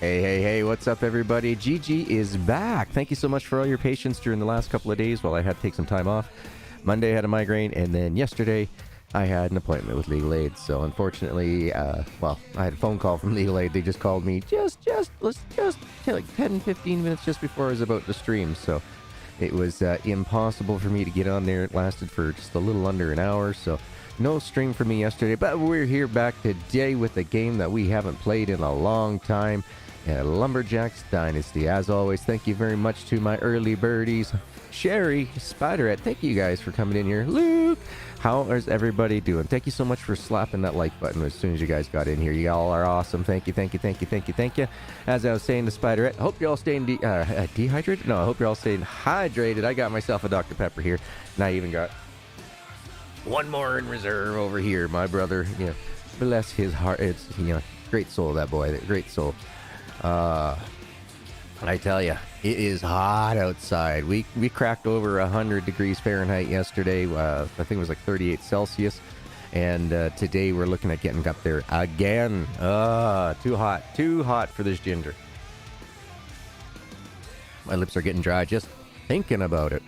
Hey, hey, hey, what's up, everybody? GG is back. Thank you so much for all your patience during the last couple of days while I had to take some time off. Monday I had a migraine, and then yesterday I had an appointment with legal aid. So unfortunately, I had a phone call from legal aid. They just called me like 10, 15 minutes just before I was about to stream. So it was impossible for me to get on there. It lasted for just a little under an hour, so no stream for me yesterday. But we're here back today with a game that we haven't played in a long time. Lumberjacks Dynasty. As always, thank you very much to my early birdies, Sherry, Spiderette. Thank you guys for coming in here. Luke, how is everybody doing? Thank you so much for slapping that like button as soon as you guys got in here. You all are awesome. Thank you, thank you, thank you, thank you, thank you. As I was saying to Spiderette, I hope you're all staying dehydrated. No, I hope you're all staying hydrated. I got myself a Dr. Pepper here, and I even got one more in reserve over here. My brother, bless his heart. It's great soul, that boy. Great soul. I tell you, it is hot outside. We cracked over 100 degrees Fahrenheit yesterday. I think it was like 38 Celsius. And today we're looking at getting up there again. Too hot for this ginger. My lips are getting dry just thinking about it.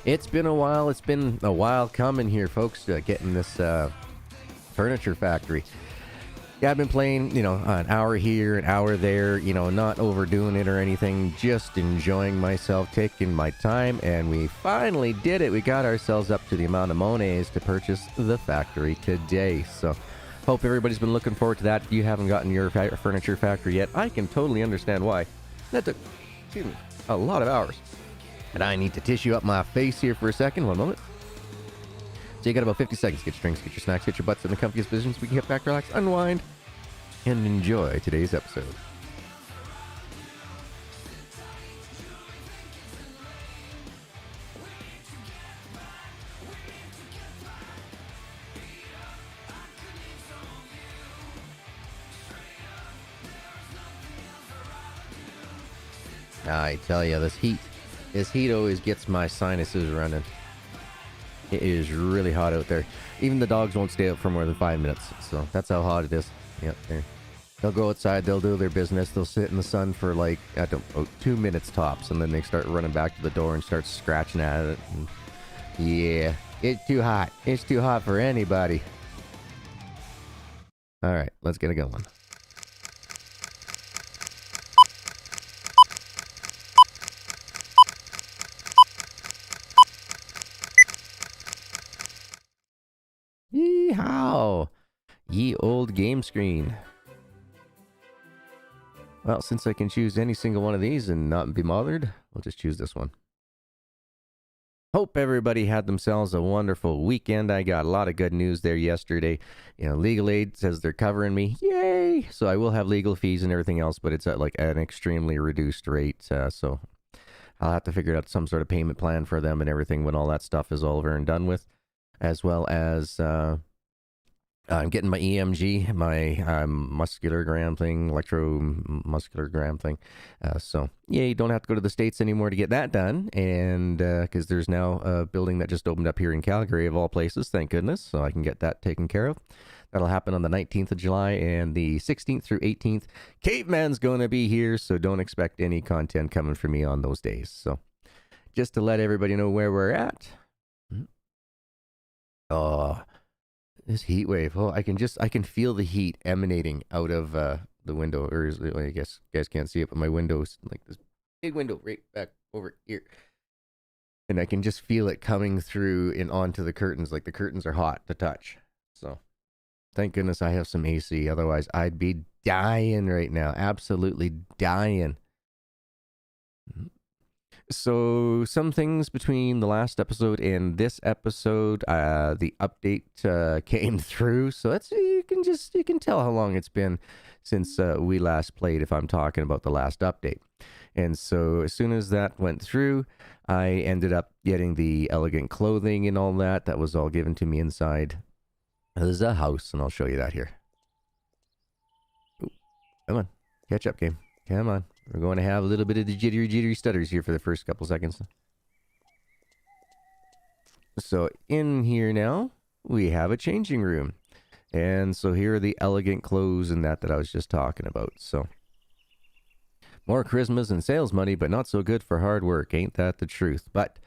It's been a while. It's been a while coming here, folks, getting this furniture factory. Yeah, I've been playing, an hour here, an hour there, not overdoing it or anything, just enjoying myself, taking my time, and we finally did it. We got ourselves up to the amount of monies to purchase the factory today. So, hope everybody's been looking forward to that. If you haven't gotten your furniture factory yet, I can totally understand why. That took, a lot of hours. And I need to tissue up my face here for a second. One moment. So you got about 50 seconds. Get your drinks, get your snacks, get your butts in the comfiest positions. We can get back, relax, unwind, and enjoy today's episode. I tell you, this heat always gets my sinuses running. It is really hot out there. Even the dogs won't stay out for more than 5 minutes. So that's how hot it is. Yep, they'll go outside, they'll do their business, they'll sit in the sun for like, 2 minutes tops, and then they start running back to the door and start scratching at it. And yeah, it's too hot. It's too hot for anybody. Alright, let's get it going. Yeehaw! Ye old game screen. Well, since I can choose any single one of these and not be bothered, we'll just choose this one. Hope everybody had themselves a wonderful weekend. I got a lot of good news there yesterday. Legal aid says they're covering me. Yay! So I will have legal fees and everything else, but it's at like an extremely reduced rate. So I'll have to figure out some sort of payment plan for them and everything when all that stuff is over and done with. As well as I'm getting my EMG, my musculogram thing, electromusculogram thing. So, yeah, you don't have to go to the States anymore to get that done. And because there's now a building that just opened up here in Calgary, of all places, thank goodness. So I can get that taken care of. That'll happen on the 19th of July and the 16th through 18th. Caveman's going to be here, so don't expect any content coming from me on those days. So just to let everybody know where we're at. Oh, this heat wave. Oh, I can feel the heat emanating out of the window. Or I guess you guys can't see it, but my window's like this big window right back over here. And I can just feel it coming through and onto the curtains. Like the curtains are hot to touch. So thank goodness I have some AC. Otherwise, I'd be dying right now. Absolutely dying. So some things between the last episode and this episode, the update came through. So that's you can tell how long it's been since we last played if I'm talking about the last update. And so as soon as that went through, I ended up getting the elegant clothing and all that. That was all given to me inside the house, and I'll show you that here. Ooh, come on, catch up, game. Come on. We're going to have a little bit of the jittery stutters here for the first couple seconds. So in here now, we have a changing room. And so here are the elegant clothes and that I was just talking about. So more charismas and sales money, but not so good for hard work. Ain't that the truth? But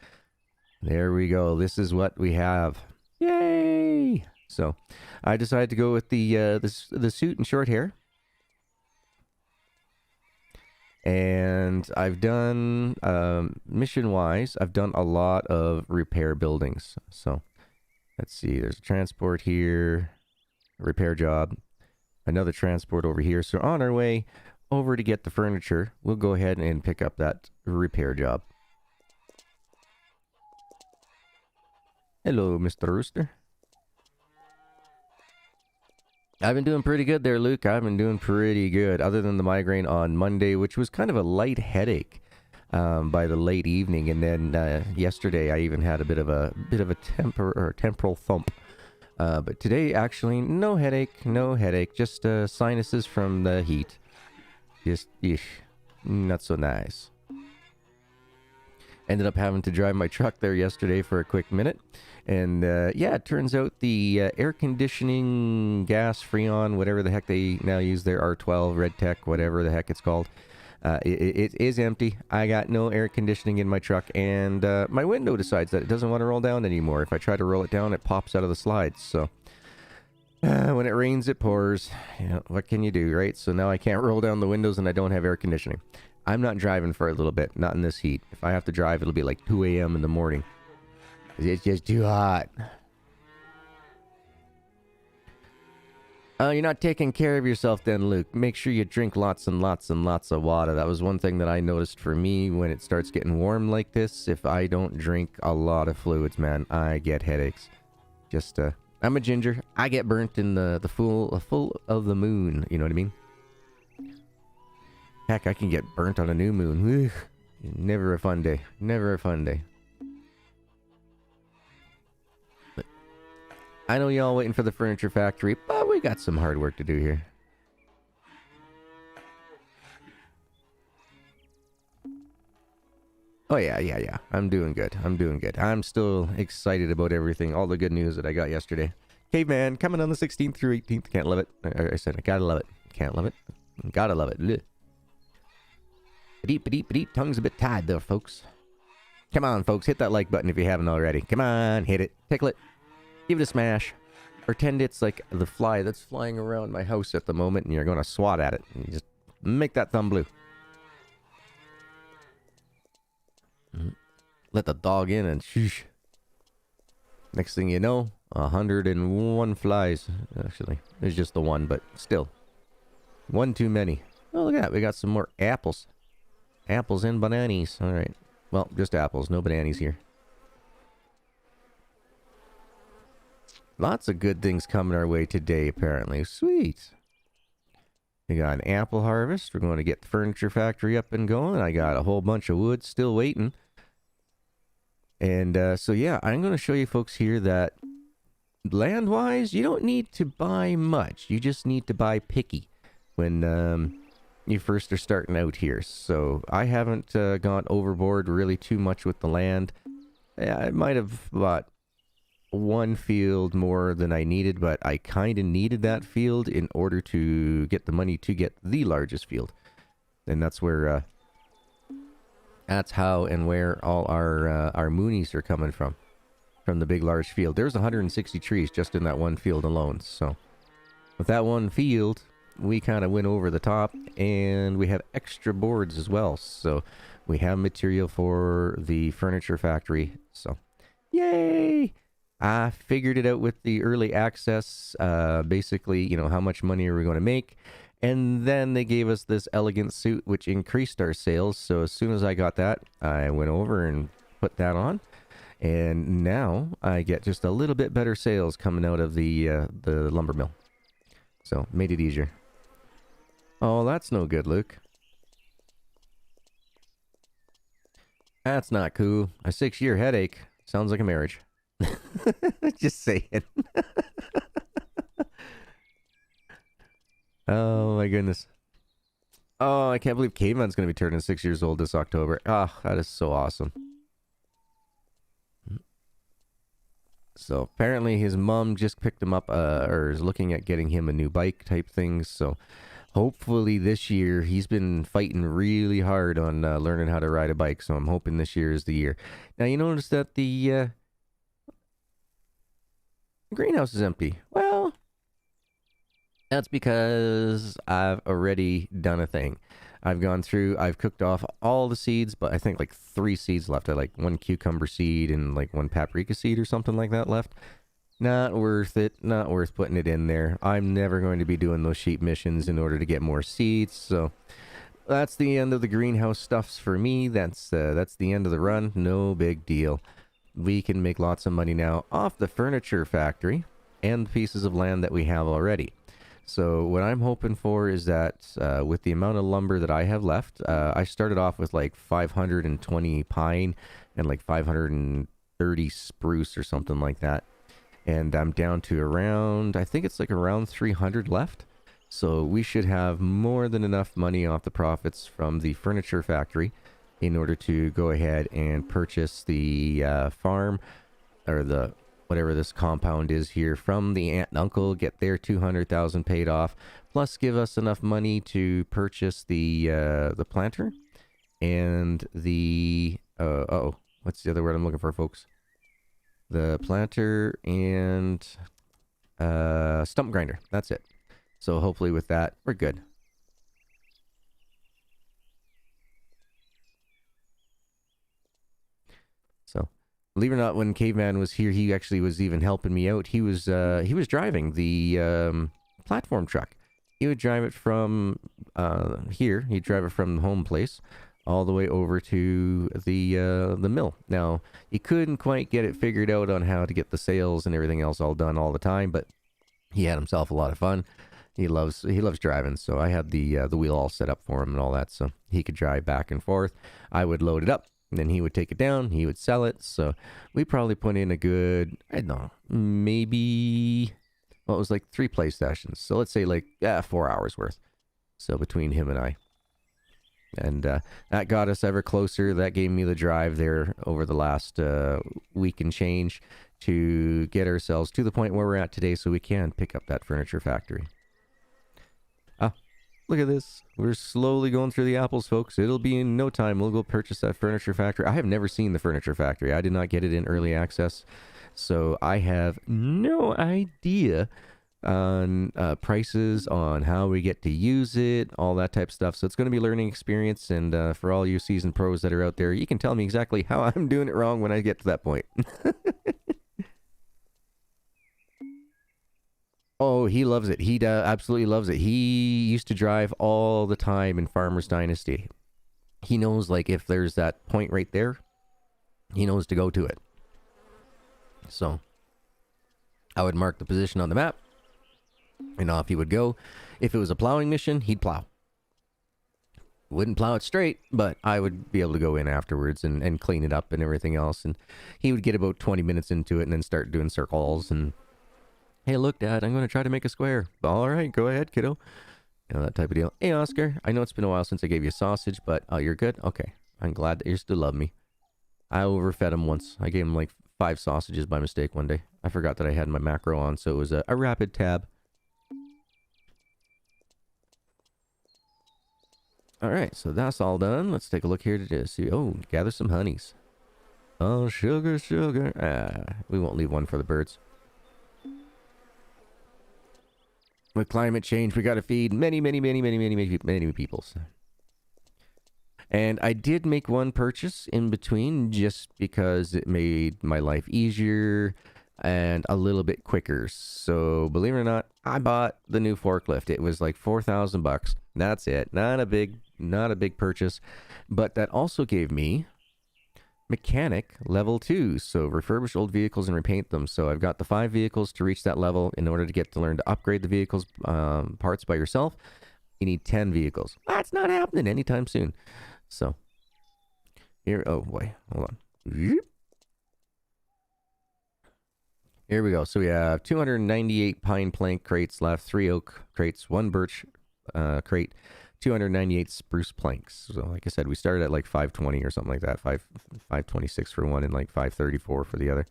there we go. This is what we have. Yay! So I decided to go with the suit and short hair. And I've done, mission-wise, I've done a lot of repair buildings. So let's see. There's a transport here. A repair job. Another transport over here. So on our way over to get the furniture, we'll go ahead and pick up that repair job. Hello, Mr. Rooster. I've been doing pretty good there, Luke. I've been doing pretty good, other than the migraine on Monday, which was kind of a light headache by the late evening, and then yesterday I even had a bit of a temporal thump. But today, actually, no headache, just sinuses from the heat. Just, not so nice. Ended up having to drive my truck there yesterday for a quick minute. And yeah, it turns out the air conditioning gas Freon, whatever the heck they now use their R12, Red Tech, whatever the heck it's called, it is empty. I got no air conditioning in my truck, and my window decides that it doesn't want to roll down anymore. If I try to roll it down, it pops out of the slides. So when it rains, it pours. You know, what can you do, right? So now I can't roll down the windows, and I don't have air conditioning. I'm not driving for a little bit, not in this heat. If I have to drive, it'll be like 2 a.m. in the morning. It's just too hot. You're not taking care of yourself then, Luke. Make sure you drink lots and lots and lots of water. That was one thing that I noticed for me when it starts getting warm like this. If I don't drink a lot of fluids, man, I get headaches. Just, I'm a ginger. I get burnt in the full of the moon. You know what I mean? Heck, I can get burnt on a new moon. Ugh. Never a fun day. Never a fun day. But I know y'all waiting for the furniture factory, but we got some hard work to do here. Oh, yeah. I'm doing good. I'm still excited about everything. All the good news that I got yesterday. Caveman, coming on the 16th through 18th. Can't love it. I said I gotta love it. Can't love it. Gotta love it. Blech. Ba-deep. Tongue's a bit tied there, folks. Come on, folks. Hit that like button if you haven't already. Come on, hit it. Tickle it. Give it a smash. Pretend it's like the fly that's flying around my house at the moment, and you're going to swat at it. And you just make that thumb blue. Let the dog in and shoosh. Next thing you know, 101 flies. Actually, there's just the one, but still. One too many. Oh, look at that. We got some more apples. Apples and bananas. All right. Well, just apples. No bananas here. Lots of good things coming our way today, apparently. Sweet. We got an apple harvest. We're going to get the furniture factory up and going. I got a whole bunch of wood still waiting. And so, yeah, I'm going to show you folks here that land-wise, you don't need to buy much. You just need to buy picky when you first are starting out here. So I haven't gone overboard really too much with the land. I might have bought one field more than I needed, but I kind of needed that field in order to get the money to get the largest field. And that's where, that's how and where all our moonies are coming from the big large field. There's 160 trees just in that one field alone. So with that one field, we kind of went over the top, and we have extra boards as well. So we have material for the furniture factory. So yay! I figured it out with the early access, basically, you know, how much money are we going to make? And then they gave us this elegant suit, which increased our sales. So as soon as I got that, I went over and put that on. And now I get just a little bit better sales coming out of the lumber mill. So made it easier. Oh, that's no good, Luke. That's not cool. A 6-year headache. Sounds like a marriage. Just saying. Oh my goodness. Oh, I can't believe Caveman's going to be turning 6 years old this October. Ah, oh, that is so awesome. So apparently his mom just picked him up, or is looking at getting him a new bike type thing. So hopefully this year, he's been fighting really hard on learning how to ride a bike. So I'm hoping this year is the year. Now you notice that the greenhouse is empty. Well, that's because I've already done a thing. I've gone through, I've cooked off all the seeds, but I think like 3 seeds left. I like 1 cucumber seed and like 1 paprika seed or something like that left. Not worth it. Not worth putting it in there. I'm never going to be doing those sheep missions in order to get more seeds. So that's the end of the greenhouse stuffs for me. That's the end of the run. No big deal. We can make lots of money now off the furniture factory and pieces of land that we have already. So what I'm hoping for is that with the amount of lumber that I have left, I started off with like 520 pine and like 530 spruce or something like that. And I'm down to around, I think it's like around 300 left. So we should have more than enough money off the profits from the furniture factory in order to go ahead and purchase the farm, or the whatever this compound is here, from the aunt and uncle, get their 200,000 paid off, plus give us enough money to purchase the planter and the what's the other word I'm looking for, folks? The planter and stump grinder. That's it. So hopefully with that, we're good. So, believe it or not, when Caveman was here, he actually was even helping me out. He was driving the platform truck. He would drive it from here. He'd drive it from the home place all the way over to the mill. Now, he couldn't quite get it figured out on how to get the sales and everything else all done all the time, but he had himself a lot of fun. He loves driving, so I had the wheel all set up for him and all that, so he could drive back and forth. I would load it up, and then he would take it down. He would sell it. So we probably put in a good, I don't know, maybe, well, it was like 3 play sessions. So let's say like 4 hours worth. So between him and I. And that got us ever closer. That gave me the drive there over the last week and change to get ourselves to the point where we're at today so we can pick up that furniture factory. Look at this. We're slowly going through the apples, folks. It'll be in no time. We'll go purchase that furniture factory. I have never seen the furniture factory. I did not get it in early access. So I have no idea on prices, on how we get to use it, all that type of stuff. So it's going to be a learning experience. And for all you seasoned pros that are out there, you can tell me exactly how I'm doing it wrong when I get to that point. Oh, he loves it. He absolutely loves it. He used to drive all the time in Farmer's Dynasty. He knows, like, if there's that point right there, he knows to go to it. So, I would mark the position on the map, and off he would go. If it was a plowing mission, he'd plow. Wouldn't plow it straight, but I would be able to go in afterwards and clean it up and everything else. And he would get about 20 minutes into it and then start doing circles and, hey, look, Dad, I'm going to try to make a square. All right, go ahead, kiddo. You know, that type of deal. Hey, Oscar, I know it's been a while since I gave you a sausage, but oh, you're good? Okay. I'm glad that you still love me. I overfed him once. I gave him like 5 sausages by mistake one day. I forgot that I had my macro on, so it was a rapid tab. All right, so that's all done. Let's take a look here to see. Oh, gather some honeys. Oh, sugar, sugar. We won't leave one for the birds. With climate change, we got to feed many people. And I did make one purchase in between just because it made my life easier and a little bit quicker. So believe it or not, I bought the new forklift. It was like $4,000. That's it. Not a big purchase, but that also gave me mechanic level 2, so refurbish old vehicles and repaint them. So I've got the 5 vehicles to reach that level. In order to get to learn to upgrade the vehicles parts by yourself, you need 10 vehicles. That's not happening anytime soon. So here, oh boy, hold on. Here we go. So we have 298 pine plank crates left, 3 oak crates, 1 birch crate, 298 spruce planks. So like I said, we started at like 520 or something like that. 526 for one and like 534 for the other.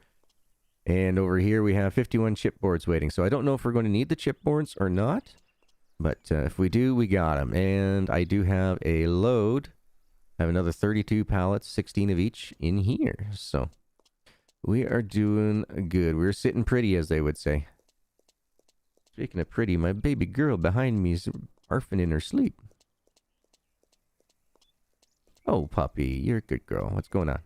And over here we have 51 chipboards waiting. So I don't know if we're going to need the chipboards or not. But if we do, we got them. And I do have a load. I have another 32 pallets, 16 of each in here. So we are doing good. We're sitting pretty, as they would say. Speaking of pretty, my baby girl behind me is barfing in her sleep. Oh, puppy, you're a good girl. What's going on?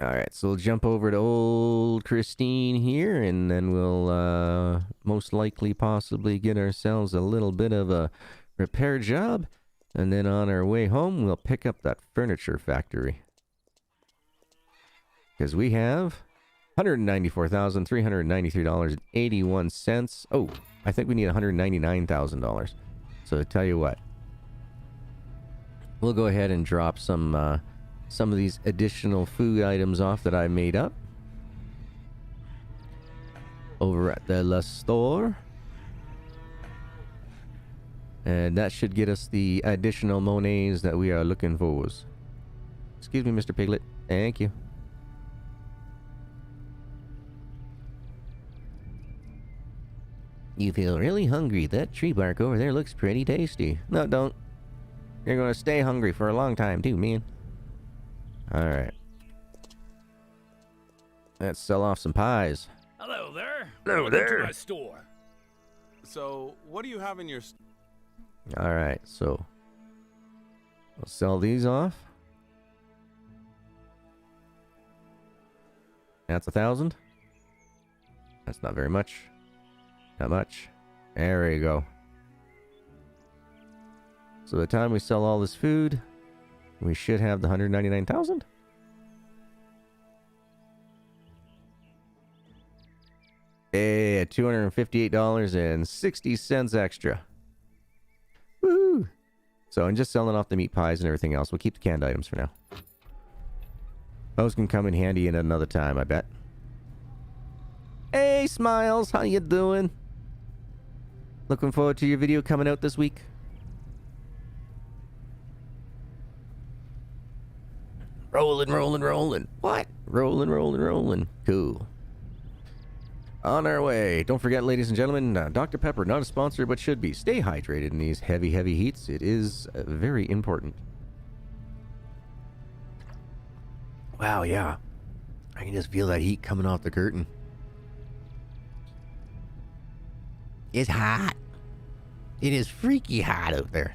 Alright, so we'll jump over to old Christine here, and then we'll most likely possibly get ourselves a little bit of a repair job. And then on our way home, we'll pick up that furniture factory. Because we have $194,393.81. Oh, I think we need $199,000. So I tell you what, we'll go ahead and drop some of these additional food items off that I made up over at the store. And that should get us the additional monies that we are looking for. Excuse me, Mr. Piglet. Thank you. You feel really hungry. That tree bark over there looks pretty tasty. No, don't. You're going to stay hungry for a long time, too, man. Alright. Let's sell off some pies. Hello there. Hello Welcome there. to my store. So, what do you have in your... Alright, so we'll sell these off. That's 1,000. That's not very much. Not much. There we go. So by the time we sell all this food, we should have the 199,000. Hey, $258.60 extra. Woo! So I'm just selling off the meat pies and everything else. We'll keep the canned items for now. Those can come in handy at another time, I bet. Hey, Smiles, how you doing? Looking forward to your video coming out this week. Rolling, rolling, rolling. What? Rolling, rolling, rolling. Cool. On our way. Don't forget, ladies and gentlemen, Dr. Pepper, not a sponsor, but should be. Stay hydrated in these heavy, heavy heats. It is very important. Wow, yeah. I can just feel that heat coming off the curtain. It's hot. It is freaky hot out there.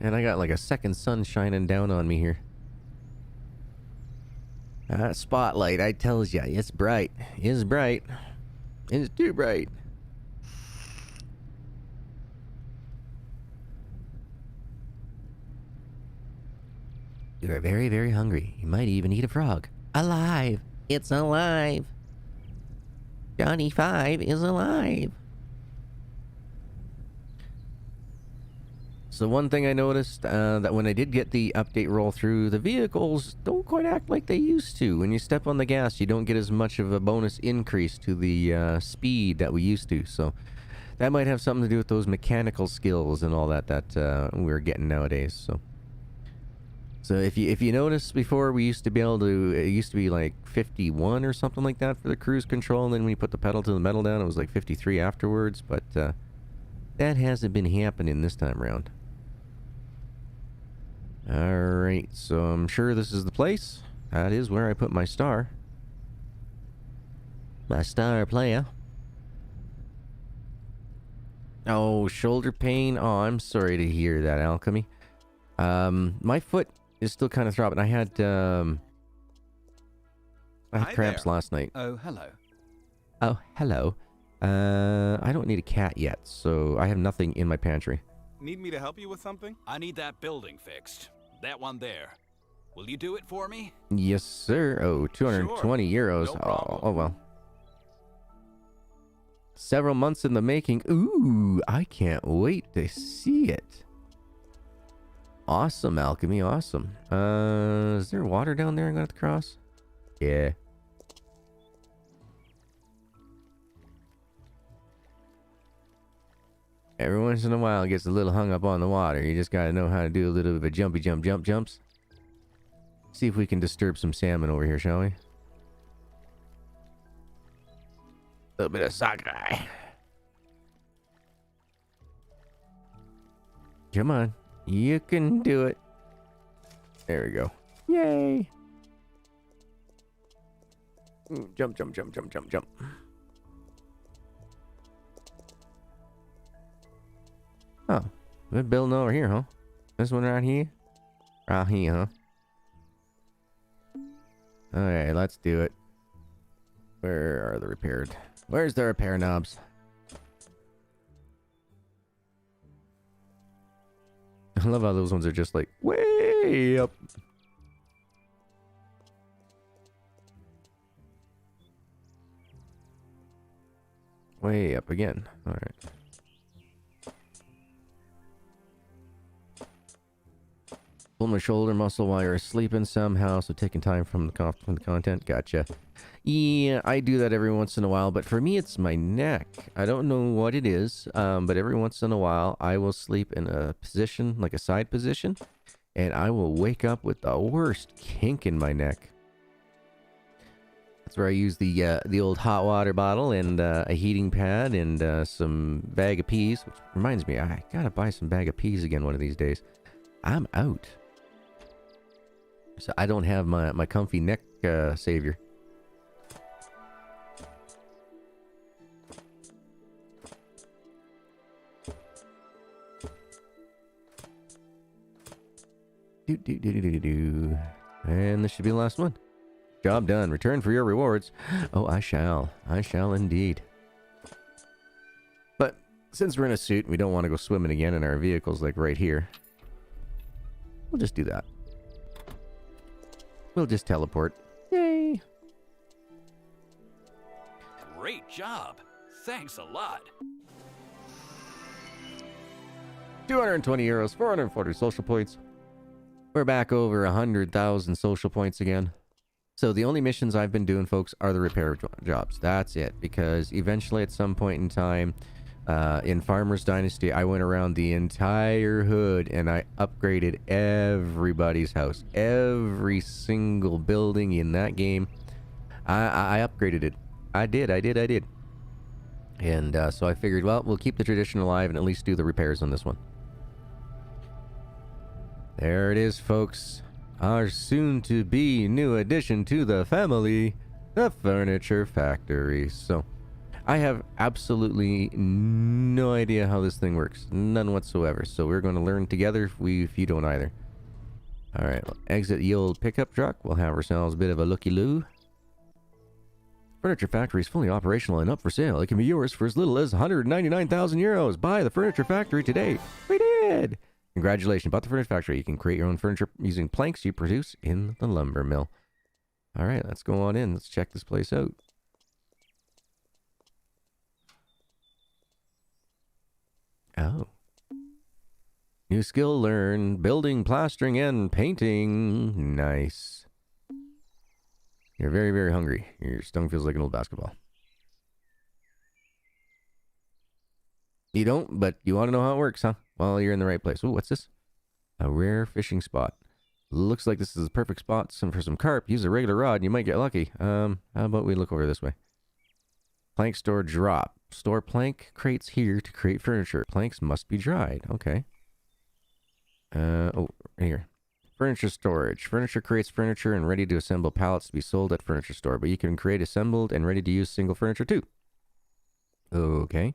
And I got like a second sun shining down on me here. Spotlight, I tells ya, it's bright. It's bright. It's too bright. You are very, very hungry. You might even eat a frog. Alive! It's alive! Johnny 5 is alive! So one thing I noticed, that when I did get the update roll through, the vehicles don't quite act like they used to. When you step on the gas, you don't get as much of a bonus increase to the speed that we used to. So that might have something to do with those mechanical skills and all that we're getting nowadays. So if you notice, before we used to be able to, it used to be like 51 or something like that for the cruise control, and then when you put the pedal to the metal down, it was like 53 afterwards, but that hasn't been happening this time around. Alright, so I'm sure this is the place. That is where I put my star. My star player. Oh, shoulder pain. Oh, I'm sorry to hear that, Alchemy. My foot is still kind of throbbing. I had cramps last night. Oh, hello. Oh, hello. I don't need a cat yet, so I have nothing in my pantry. Need me to help you with something? I need that building fixed. That one there. Will you do it for me? Yes, sir. Oh, 220 euros. No problem. Oh, well. Several months in the making. Ooh, I can't wait to see it. Awesome, Alchemy. Awesome. Is there water down there I'm going to have to cross? Yeah. Every once in a while, it gets a little hung up on the water. You just gotta know how to do a little bit of a jumpy jumps. See if we can disturb some salmon over here, shall we? A little bit of sockeye. Come on. You can do it. There we go. Yay! Jump. Oh, we're building over here, huh? This one right here? Right here, huh? Alright, let's do it. Where are the repaired? Where's the repair knobs? I love how those ones are just like way up. Way up again. Alright. Pull my shoulder muscle while you're sleeping somehow, so taking time from the content. Gotcha. Yeah, I do that every once in a while, but for me it's my neck. I don't know what it is, but every once in a while I will sleep in a position, like a side position, and I will wake up with the worst kink in my neck. That's where I use the old hot water bottle and a heating pad and some bag of peas, which reminds me, I gotta buy some bag of peas again one of these days. I'm out. So I don't have my comfy neck savior. And this should be the last one. Job done. Return for your rewards. Oh, I shall. I shall indeed. But since we're in a suit and we don't want to go swimming again in our vehicles like right here, we'll just do that. We'll just teleport. Yay! Great job. Thanks a lot. 220 euros, 440 social points. We're back over 100,000 social points again. So the only missions I've been doing, folks, are the repair jobs. That's it. Because eventually at some point in time, in Farmer's Dynasty, I went around the entire hood and I upgraded everybody's house. Every single building in that game, I upgraded it. I did. And so I figured, well, we'll keep the tradition alive and at least do the repairs on this one. There it is, folks. Our soon-to-be new addition to the family, the Furniture Factory. So, I have absolutely no idea how this thing works. None whatsoever. So we're going to learn together if you don't either. Alright, we'll exit the old pickup truck. We'll have ourselves a bit of a looky-loo. Furniture Factory is fully operational and up for sale. It can be yours for as little as 199,000 euros. Buy the Furniture Factory today. We did! Congratulations. About the Furniture Factory. You can create your own furniture using planks you produce in the lumber mill. Alright, let's go on in. Let's check this place out. Oh. New skill learned. Building, plastering, and painting. Nice. You're very, very hungry. Your stomach feels like an old basketball. You don't, but you want to know how it works, huh? Well, you're in the right place. Ooh, what's this? A rare fishing spot. Looks like this is the perfect spot for some carp. Use a regular rod and you might get lucky. How about we look over this way? Plank store drop. Store plank crates here to create furniture. Planks must be dried. Okay. Oh, right here. Furniture storage. Furniture creates furniture and ready to assemble pallets to be sold at furniture store. But you can create assembled and ready to use single furniture too. Okay.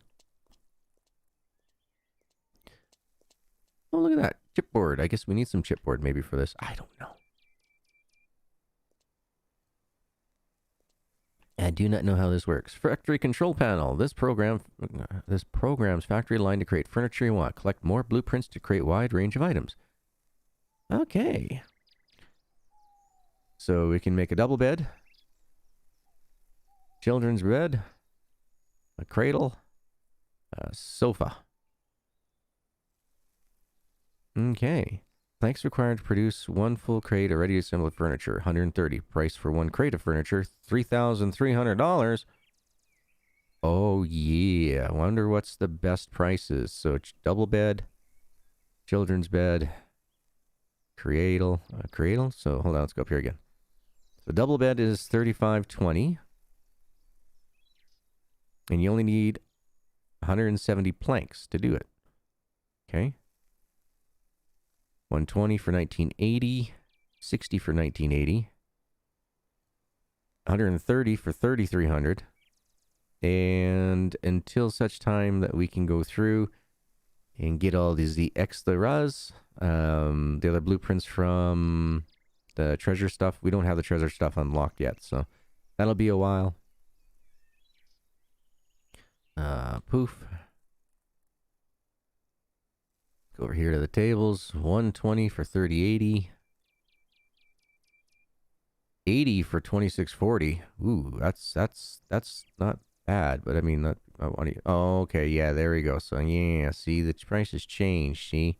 Oh, look at that. Chipboard. I guess we need some chipboard maybe for this. I don't know. I do not know how this works. Factory control panel. This programs factory line to create furniture you want. Collect more blueprints to create wide range of items. Okay. So we can make a double bed. Children's bed. A cradle. A sofa. Okay. Planks required to produce one full crate of ready assembled furniture. 130. Price for one crate of furniture, $3,300. Oh, yeah. I wonder what's the best prices. So it's double bed, children's bed, cradle. Cradle? So hold on, let's go up here again. So double bed is $35.20. And you only need 170 planks to do it. Okay. 120 for 1980. 60 for 1980. 130 for 3,300. And until such time that we can go through and get all the extras, the other blueprints from the treasure stuff. We don't have the treasure stuff unlocked yet, so that'll be a while. Poof. Go over here to the tables. 120 for 3080. 80 for 2640. Ooh, that's not bad, but I mean that. Oh, okay, yeah, there we go. So yeah, see, the price has changed. See.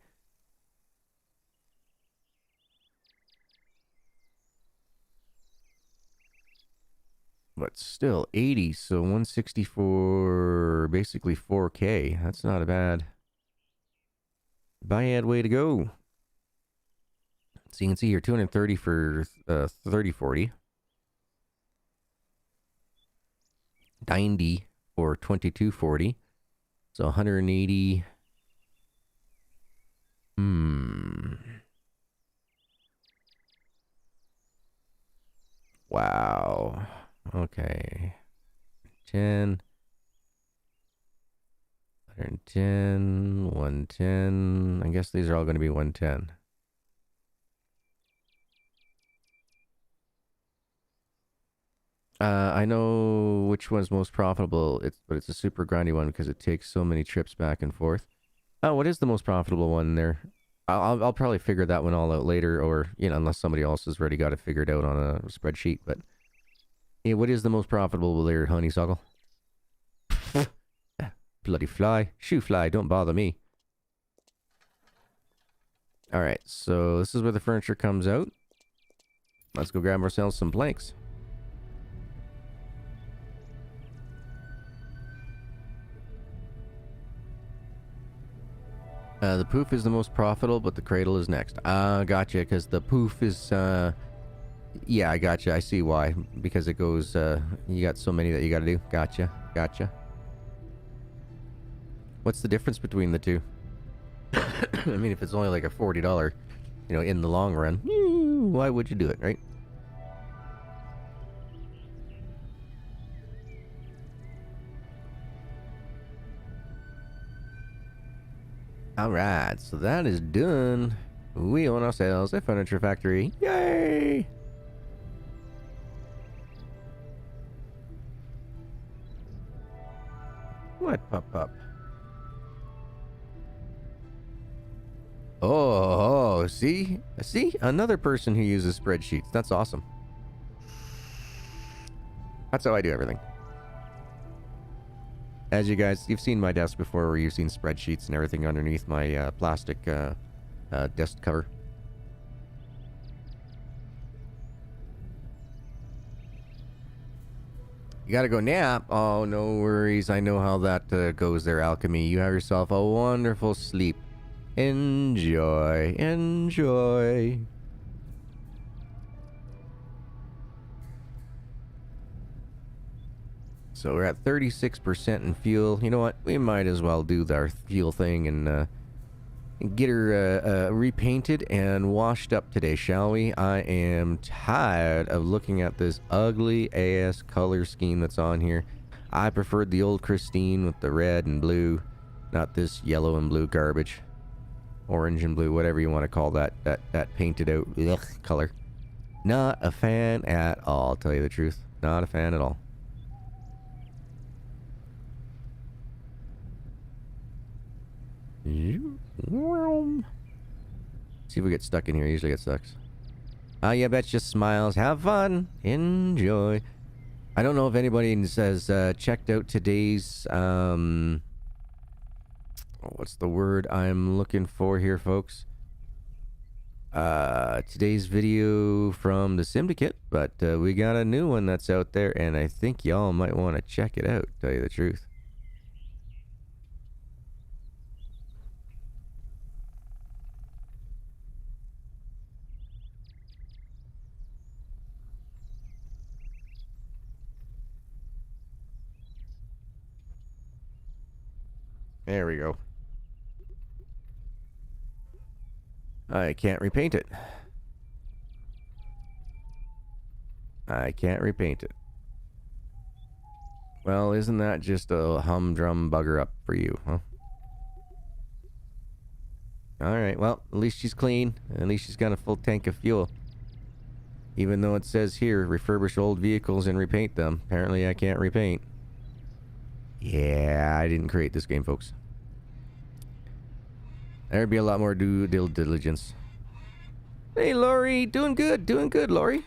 But still, 80, so 164, basically 4K. That's not a bad way to go. So you can see here, 230 for 3040. 90 for 2240. So 180. Wow. Okay. 10. 110. 110. I guess these are all going to be 110. I know which one's most profitable, but it's a super grindy one because it takes so many trips back and forth. Oh, what is the most profitable one there? I'll probably figure that one all out later, or, you know, unless somebody else has already got it figured out on a spreadsheet, but yeah, what is the most profitable there, honeysuckle? Bloody fly. Shoo fly, don't bother me. Alright, so this is where the furniture comes out. Let's go grab ourselves some planks. The poof is the most profitable, but the cradle is next. Gotcha, because the poof is, yeah, I gotcha. I see why. Because it goes, you got so many that you gotta do. Gotcha. What's the difference between the two? I mean, if it's only like a $40, you know, in the long run, why would you do it, right? Alright, so that is done. We own ourselves a furniture factory. Yay! What, pup? Oh, see? Another person who uses spreadsheets. That's awesome. That's how I do everything. As you guys, you've seen my desk before where you've seen spreadsheets and everything underneath my plastic desk cover. You gotta go nap? Oh, no worries. I know how that goes there, Alchemy. You have yourself a wonderful sleep. Enjoy. So we're at 36% in fuel. You know what? We might as well do our fuel thing and get her repainted and washed up today, shall we? I am tired of looking at this ugly ass color scheme that's on here. I preferred the old Christine with the red and blue, not this yellow and blue garbage. Orange and blue, whatever you want to call that painted out color. Not a fan at all, I'll tell you the truth. Not a fan at all. See if we get stuck in here. Usually it sucks. Oh, yeah, bet just smiles. Have fun. Enjoy. I don't know if anybody has checked out today's, what's the word I'm looking for here, folks? today's video from the Simdicate, but we got a new one that's out there, and I think y'all might want to check it out, to tell you the truth. There we go. I can't repaint it. I can't repaint it. Well, isn't that just a humdrum bugger up for you, huh? Alright, well, at least she's clean. At least she's got a full tank of fuel. Even though it says here, refurbish old vehicles and repaint them. Apparently I can't repaint. Yeah, I didn't create this game, folks. There'd be a lot more due diligence. Hey, Lori, doing good, Lori.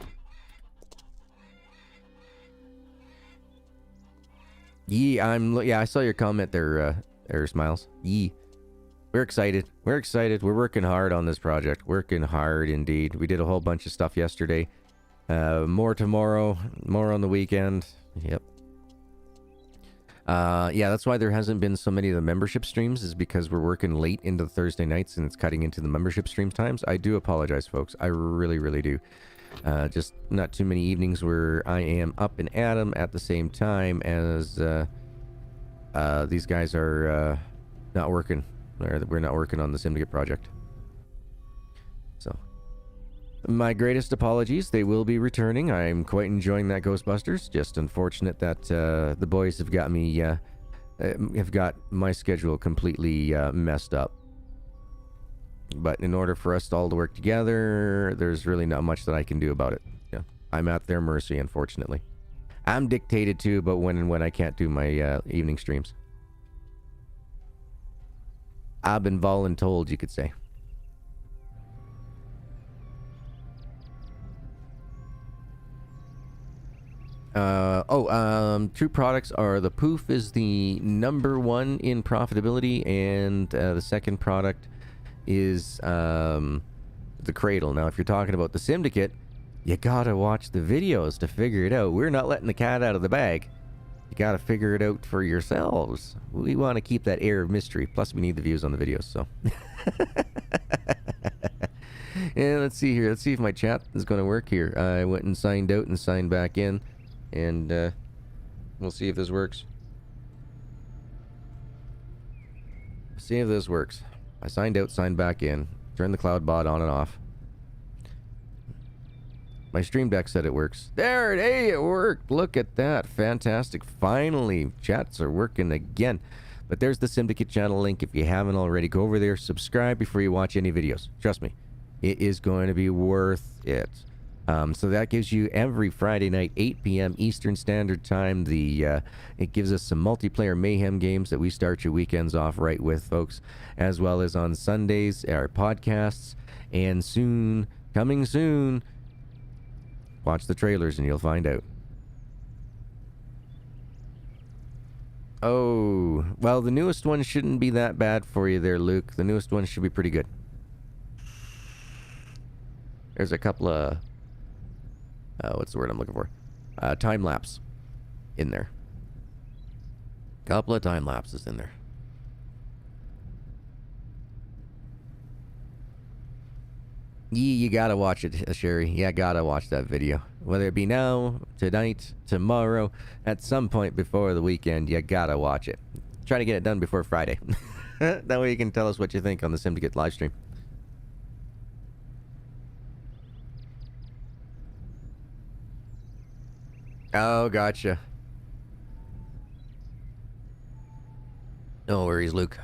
Yeah, I saw your comment there, Smiles. Yee. We're excited. We're working hard on this project. Working hard indeed. We did a whole bunch of stuff yesterday. More tomorrow. More on the weekend. Yep. Yeah, that's why there hasn't been so many of the membership streams, is because we're working late into the Thursday nights and it's cutting into the membership stream times. I do apologize, folks. I really, really do. Just not too many evenings where I am up and at 'em at the same time as these guys are not working. Or we're not working on the Simdicate project. So, my greatest apologies. They will be returning. I'm quite enjoying that Ghostbusters. Just unfortunate that the boys have got me, have got my schedule completely messed up. But in order for us all to work together, there's really not much that I can do about it. Yeah, I'm at their mercy, unfortunately. I'm dictated to about when and when I can't do my evening streams. I've been voluntold, you could say. True products are the Poof is the #1 in profitability, and the second product is the Cradle. Now, if you're talking about the Simdicate, you gotta watch the videos to figure it out. We're not letting the cat out of the bag. You gotta figure it out for yourselves. We want to keep that air of mystery. Plus, we need the views on the videos, so. Yeah, let's see here. Let's see if my chat is going to work here. I went and signed out and signed back in. And we'll see if this works. See if this works. I signed out, signed back in. Turned the cloud bot on and off. My stream deck said it works. There, hey, it worked. Look at that. Fantastic. Finally, chats are working again. But there's the Simdicate channel link. If you haven't already, go over there, subscribe before you watch any videos. Trust me, it is going to be worth it. So that gives you every Friday night, 8 p.m. Eastern Standard Time. It gives us some multiplayer mayhem games that we start your weekends off right with, folks. As well as on Sundays, our podcasts. And soon, coming soon, watch the trailers and you'll find out. Oh, well, the newest one shouldn't be that bad for you there, Luke. The newest one should be pretty good. There's a couple of... what's the word I'm looking for? Time lapse in there. Couple of time lapses in there. You gotta watch it, Sherry. Yeah, gotta watch that video. Whether it be now, tonight, tomorrow, at some point before the weekend, you gotta watch it. Try to get it done before Friday. That way you can tell us what you think on the Simdicate livestream. Oh, gotcha. No worries, Luke.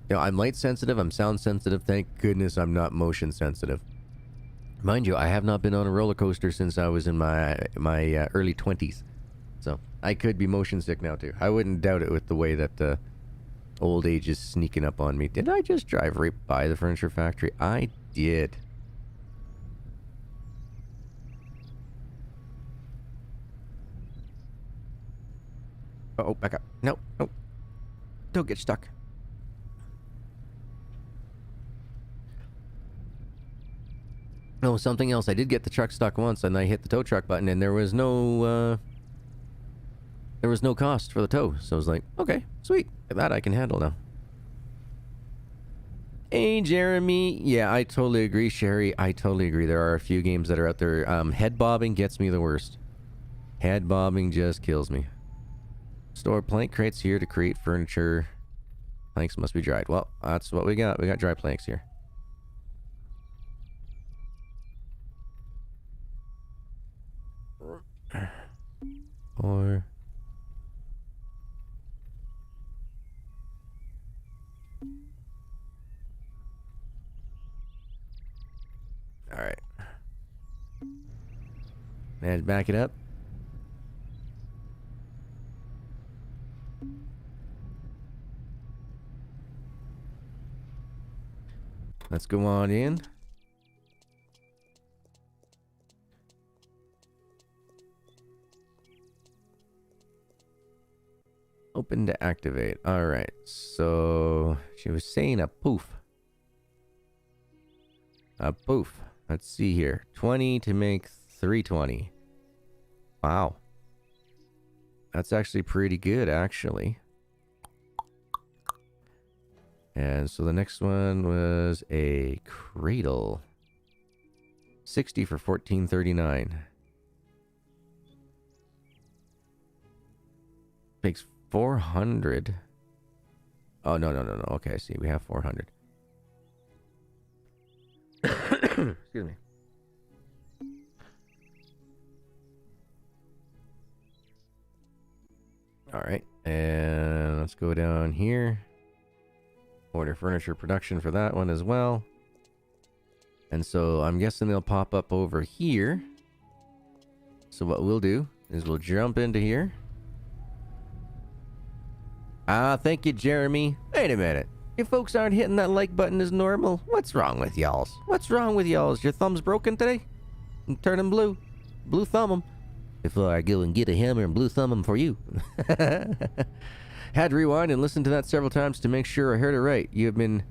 You know, I'm light sensitive, I'm sound sensitive. Thank goodness I'm not motion sensitive. Mind you, I have not been on a roller coaster since I was in my early 20s. So, I could be motion sick now too. I wouldn't doubt it with the way that old age is sneaking up on me. Did I just drive right by the furniture factory? I did. Uh-oh, back up. No, no. Don't get stuck. Oh, something else. I did get the truck stuck once, and I hit the tow truck button, and there was no cost for the tow. So I was like, okay, sweet. That I can handle now. Hey, Jeremy. Yeah, I totally agree, Sherry. I totally agree. There are a few games that are out there. Head bobbing gets me the worst. Head bobbing just kills me. Store plank crates here to create furniture. Planks must be dried. Well, that's what we got. We got dry planks here. Or... Alright. Let's back it up. Let's go on in. Open to activate. Alright, so she was saying a poof. A poof. Let's see here. 20 to make 320. Wow. That's actually pretty good, actually. And so the next one was a cradle. 60 for 1439. Makes 400. Oh, no. Okay, I see. We have 400. Excuse me. All right, and let's go down here. Order furniture production for that one as well. And so I'm guessing they'll pop up over here. So what we'll do is we'll jump into here. Thank you, Jeremy. Wait a minute. You folks aren't hitting that like button as normal. What's wrong with y'alls? What's wrong with y'alls? Your thumb's broken today? Turn them blue. Blue thumb them. Before I go and get a hammer and blue thumb them for you. Had to rewind and listen to that several times to make sure I heard it right. You have been...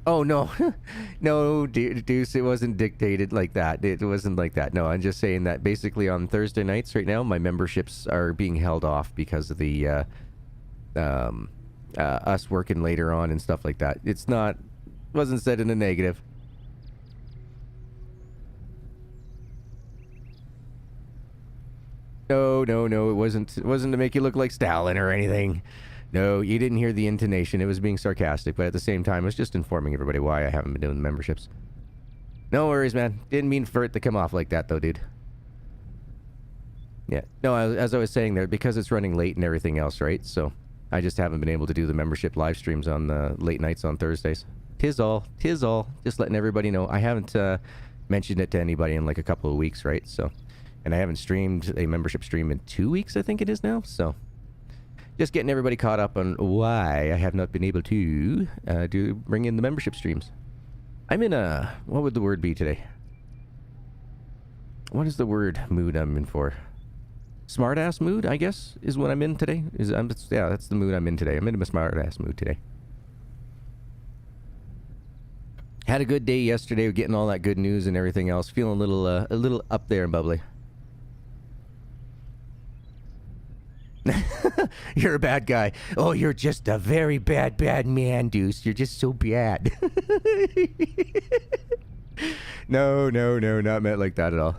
Oh, no. No, Deuce, it wasn't dictated like that. It wasn't like that. No, I'm just saying that basically on Thursday nights right now, my memberships are being held off because of the... us working later on and stuff like that. It's not... Wasn't said in a negative. No, it wasn't to make you look like Stalin or anything. No, you didn't hear the intonation. It was being sarcastic, but at the same time, I was just informing everybody why I haven't been doing the memberships. No worries, man. Didn't mean for it to come off like that, though, dude. Yeah. No, as I was saying there, because it's running late and everything else, right? So, I just haven't been able to do the membership live streams on the late nights on Thursdays. Tis all. Just letting everybody know. I haven't mentioned it to anybody in like a couple of weeks, right? So... And I haven't streamed a membership stream in 2 weeks, I think it is now. So, just getting everybody caught up on why I have not been able to bring in the membership streams. I'm in a... What would the word be today? What is the word mood I'm in for? Smart-ass mood, I guess, is what I'm in today. Yeah, that's the mood I'm in today. I'm in a smart-ass mood today. Had a good day yesterday, getting all that good news and everything else. Feeling a little up there and bubbly. You're a bad guy. Oh, you're just a very bad man, Deuce. You're just so bad. No, not meant like that at all.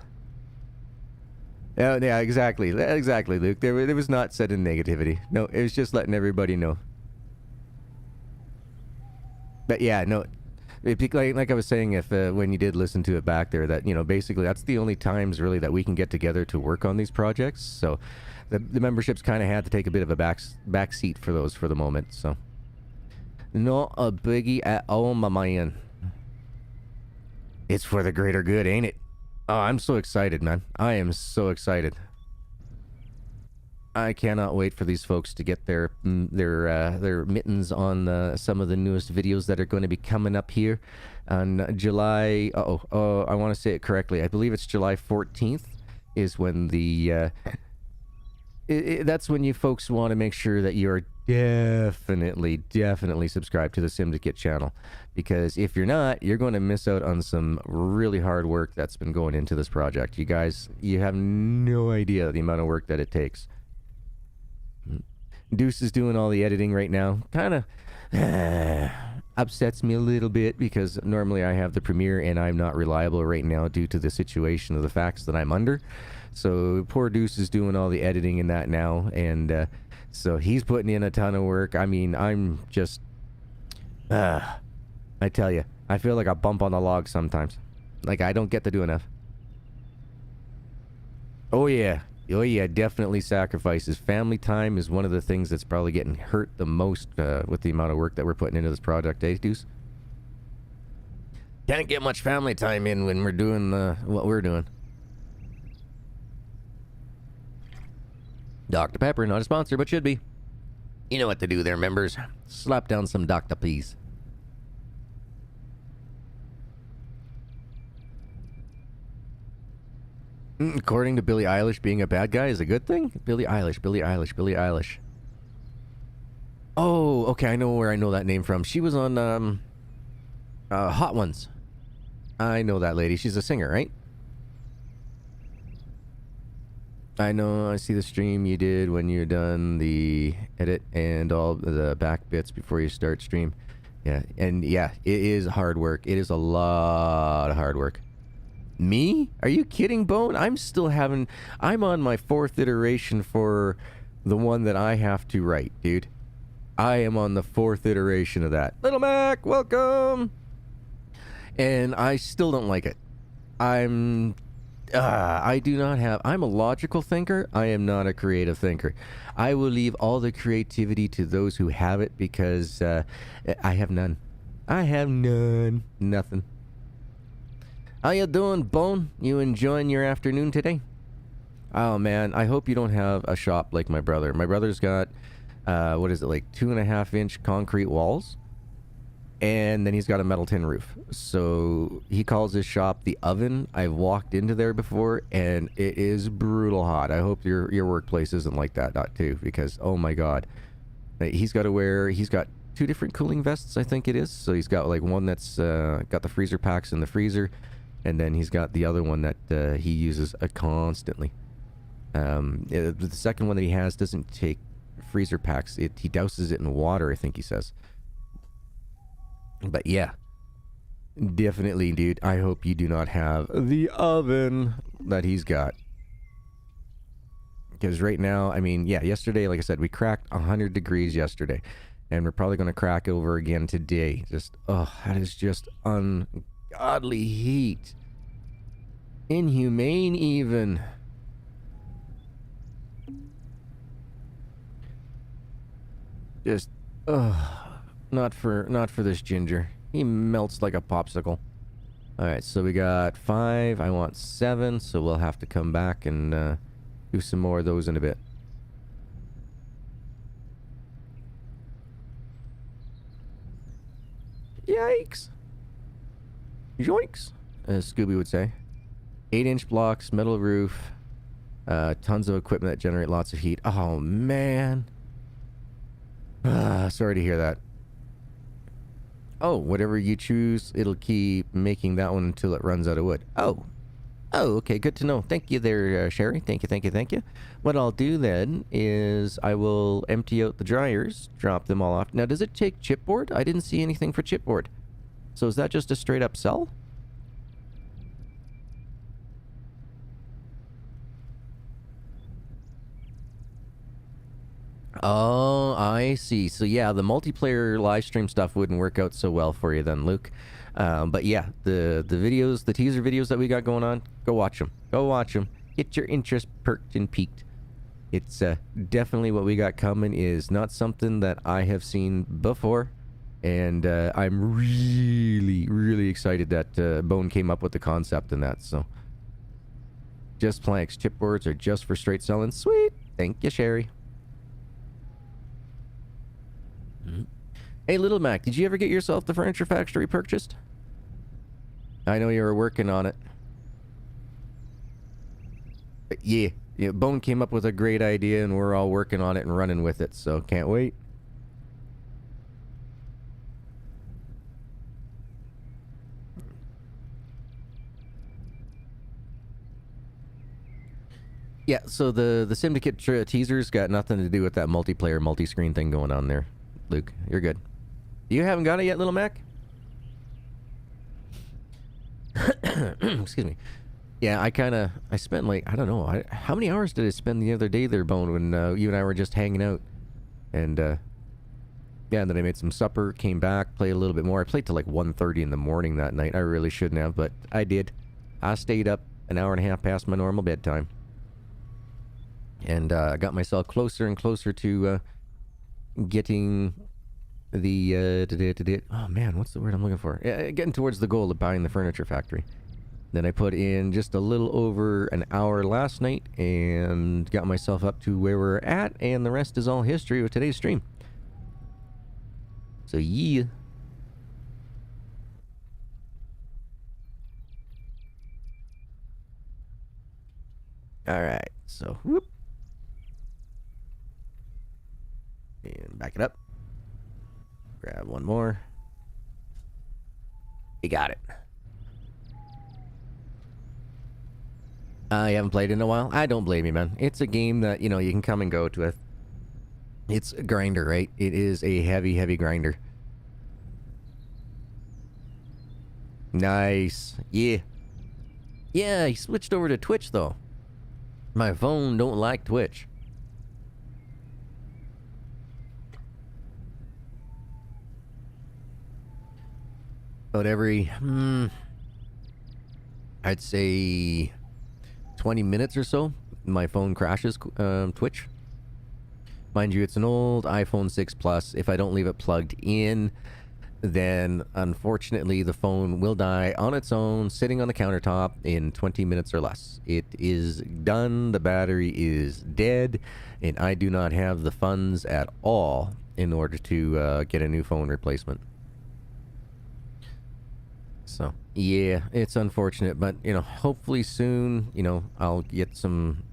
Yeah, exactly, Luke. There was not said in negativity. No, it was just letting everybody know. But yeah, no, like I was saying, if when you did listen to it back there, that, you know, basically that's the only times really that we can get together to work on these projects. So the memberships kind of had to take a bit of a back seat for those for the moment. So not a biggie at all, my man. It's for the greater good, ain't it? Oh, I'm so excited, man. I am so excited. I cannot wait for these folks to get their mittens on some of the newest videos that are going to be coming up here on July... I want to say it correctly. I believe it's July 14th is when the that's when you folks want to make sure that you're definitely subscribed to the Simdicate channel, because if you're not, you're going to miss out on some really hard work that's been going into this project. You guys, you have no idea the amount of work that it takes. Deuce is doing all the editing right now. Kind of upsets me a little bit, because normally I have the premiere and I'm not reliable right now due to the situation of the facts that I'm under. So poor Deuce is doing all the editing in that now, and so he's putting in a ton of work. I mean, I'm just, I tell you, I feel like a bump on the log sometimes. Like I don't get to do enough. Oh yeah, definitely sacrifices. Family time is one of the things that's probably getting hurt the most with the amount of work that we're putting into this project, eh, Deuce? Can't get much family time in when we're doing what we're doing. Dr. Pepper, not a sponsor, but should be. You know what to do there, members. Slap down some Dr. Please. According to Billie Eilish, being a bad guy is a good thing? Billie Eilish. Oh, okay, I know where I know that name from. She was on Hot Ones. I know that lady. She's a singer, right? I know, I see the stream you did when you're done the edit and all the back bits before you start stream. Yeah, and yeah, it is hard work. It is a lot of hard work. Me? Are you kidding, Bone? I'm on my 4th iteration for the one that I have to write, dude. I am on the 4th iteration of that. Little Mac, welcome! And I still don't like it. I'm a logical thinker. I am not a creative thinker. I will leave all the creativity to those who have it, because I have none. Nothing. How you doing, Bone? You enjoying your afternoon today? Oh man, I hope you don't have a shop like my brother. My brother's got, what is it, like 2.5-inch concrete walls? And then he's got a metal tin roof. So he calls his shop the oven. I've walked into there before, and it is brutal hot. I hope your workplace isn't like that, too, because oh my god, he's got 2 different cooling vests, I think it is. So he's got like one that's got the freezer packs in the freezer, and then he's got the other one that he uses constantly. The second one that he has doesn't take freezer packs. He douses it in water, I think he says. But yeah, definitely, dude, I hope you do not have the oven that he's got. Because right now, I mean, yeah, yesterday, like I said, we cracked 100 degrees yesterday. And we're probably going to crack over again today. That is just ungodly heat. Inhumane even. Just, not for this ginger. He melts like a popsicle. Alright, so we got 5. I want 7, so we'll have to come back and do some more of those in a bit. Yikes. Yoinks, as Scooby would say. 8-inch blocks, metal roof, tons of equipment that generate lots of heat. Oh, man. Sorry to hear that. Oh, whatever you choose, it'll keep making that one until it runs out of wood. Oh, okay, good to know. Thank you there, Sherry. Thank you. What I'll do then is I will empty out the dryers, drop them all off. Now, does it take chipboard? I didn't see anything for chipboard. So is that just a straight up sell? Oh, I see. So yeah, the multiplayer live stream stuff wouldn't work out so well for you then, Luke. But yeah, the videos, the teaser videos that we got going on, go watch them. Get your interest perked and peaked. It's definitely what we got coming is not something that I have seen before. And I'm really excited that Bone came up with the concept in that. So just planks, chipboards are just for straight selling. Sweet. Thank you, Sherry. Hey, Little Mac, did you ever get yourself the furniture factory purchased? I know you were working on it. Yeah, Yeah, Bone came up with a great idea, and we're all working on it and running with it, so can't wait. Yeah, so the Simdicate teaser's got nothing to do with that multiplayer, multi-screen thing going on there. Luke, you're good. You haven't got it yet, Little Mac? Excuse me. Yeah, I spent like, I don't know, how many hours did I spend the other day there, Bone, when you and I were just hanging out? And, yeah, and then I made some supper, came back, played a little bit more. I played till like 1:30 in the morning that night. I really shouldn't have, but I did. I stayed up an hour and a half past my normal bedtime. And I got myself closer and closer to getting the... oh, man, what's the word I'm looking for? Getting towards the goal of buying the furniture factory. Then I put in just a little over an hour last night and got myself up to where we're at, and the rest is all history with today's stream. So, yeah. Alright, so, whoop. And back it up. Grab one more. You got it. I haven't played in a while. I don't blame you, man. It's a game that, you know, you can come and go to it. It's a grinder, right? It is a heavy, heavy grinder. Nice. Yeah. Yeah, he switched over to Twitch, though. My phone don't like Twitch. About every, I'd say 20 minutes or so, my phone crashes Twitch. Mind you, it's an old iPhone 6 Plus. If I don't leave it plugged in, then unfortunately the phone will die on its own, sitting on the countertop in 20 minutes or less. It is done, the battery is dead, and I do not have the funds at all in order to get a new phone replacement. So, yeah, it's unfortunate, but, you know, hopefully soon, you know, I'll get some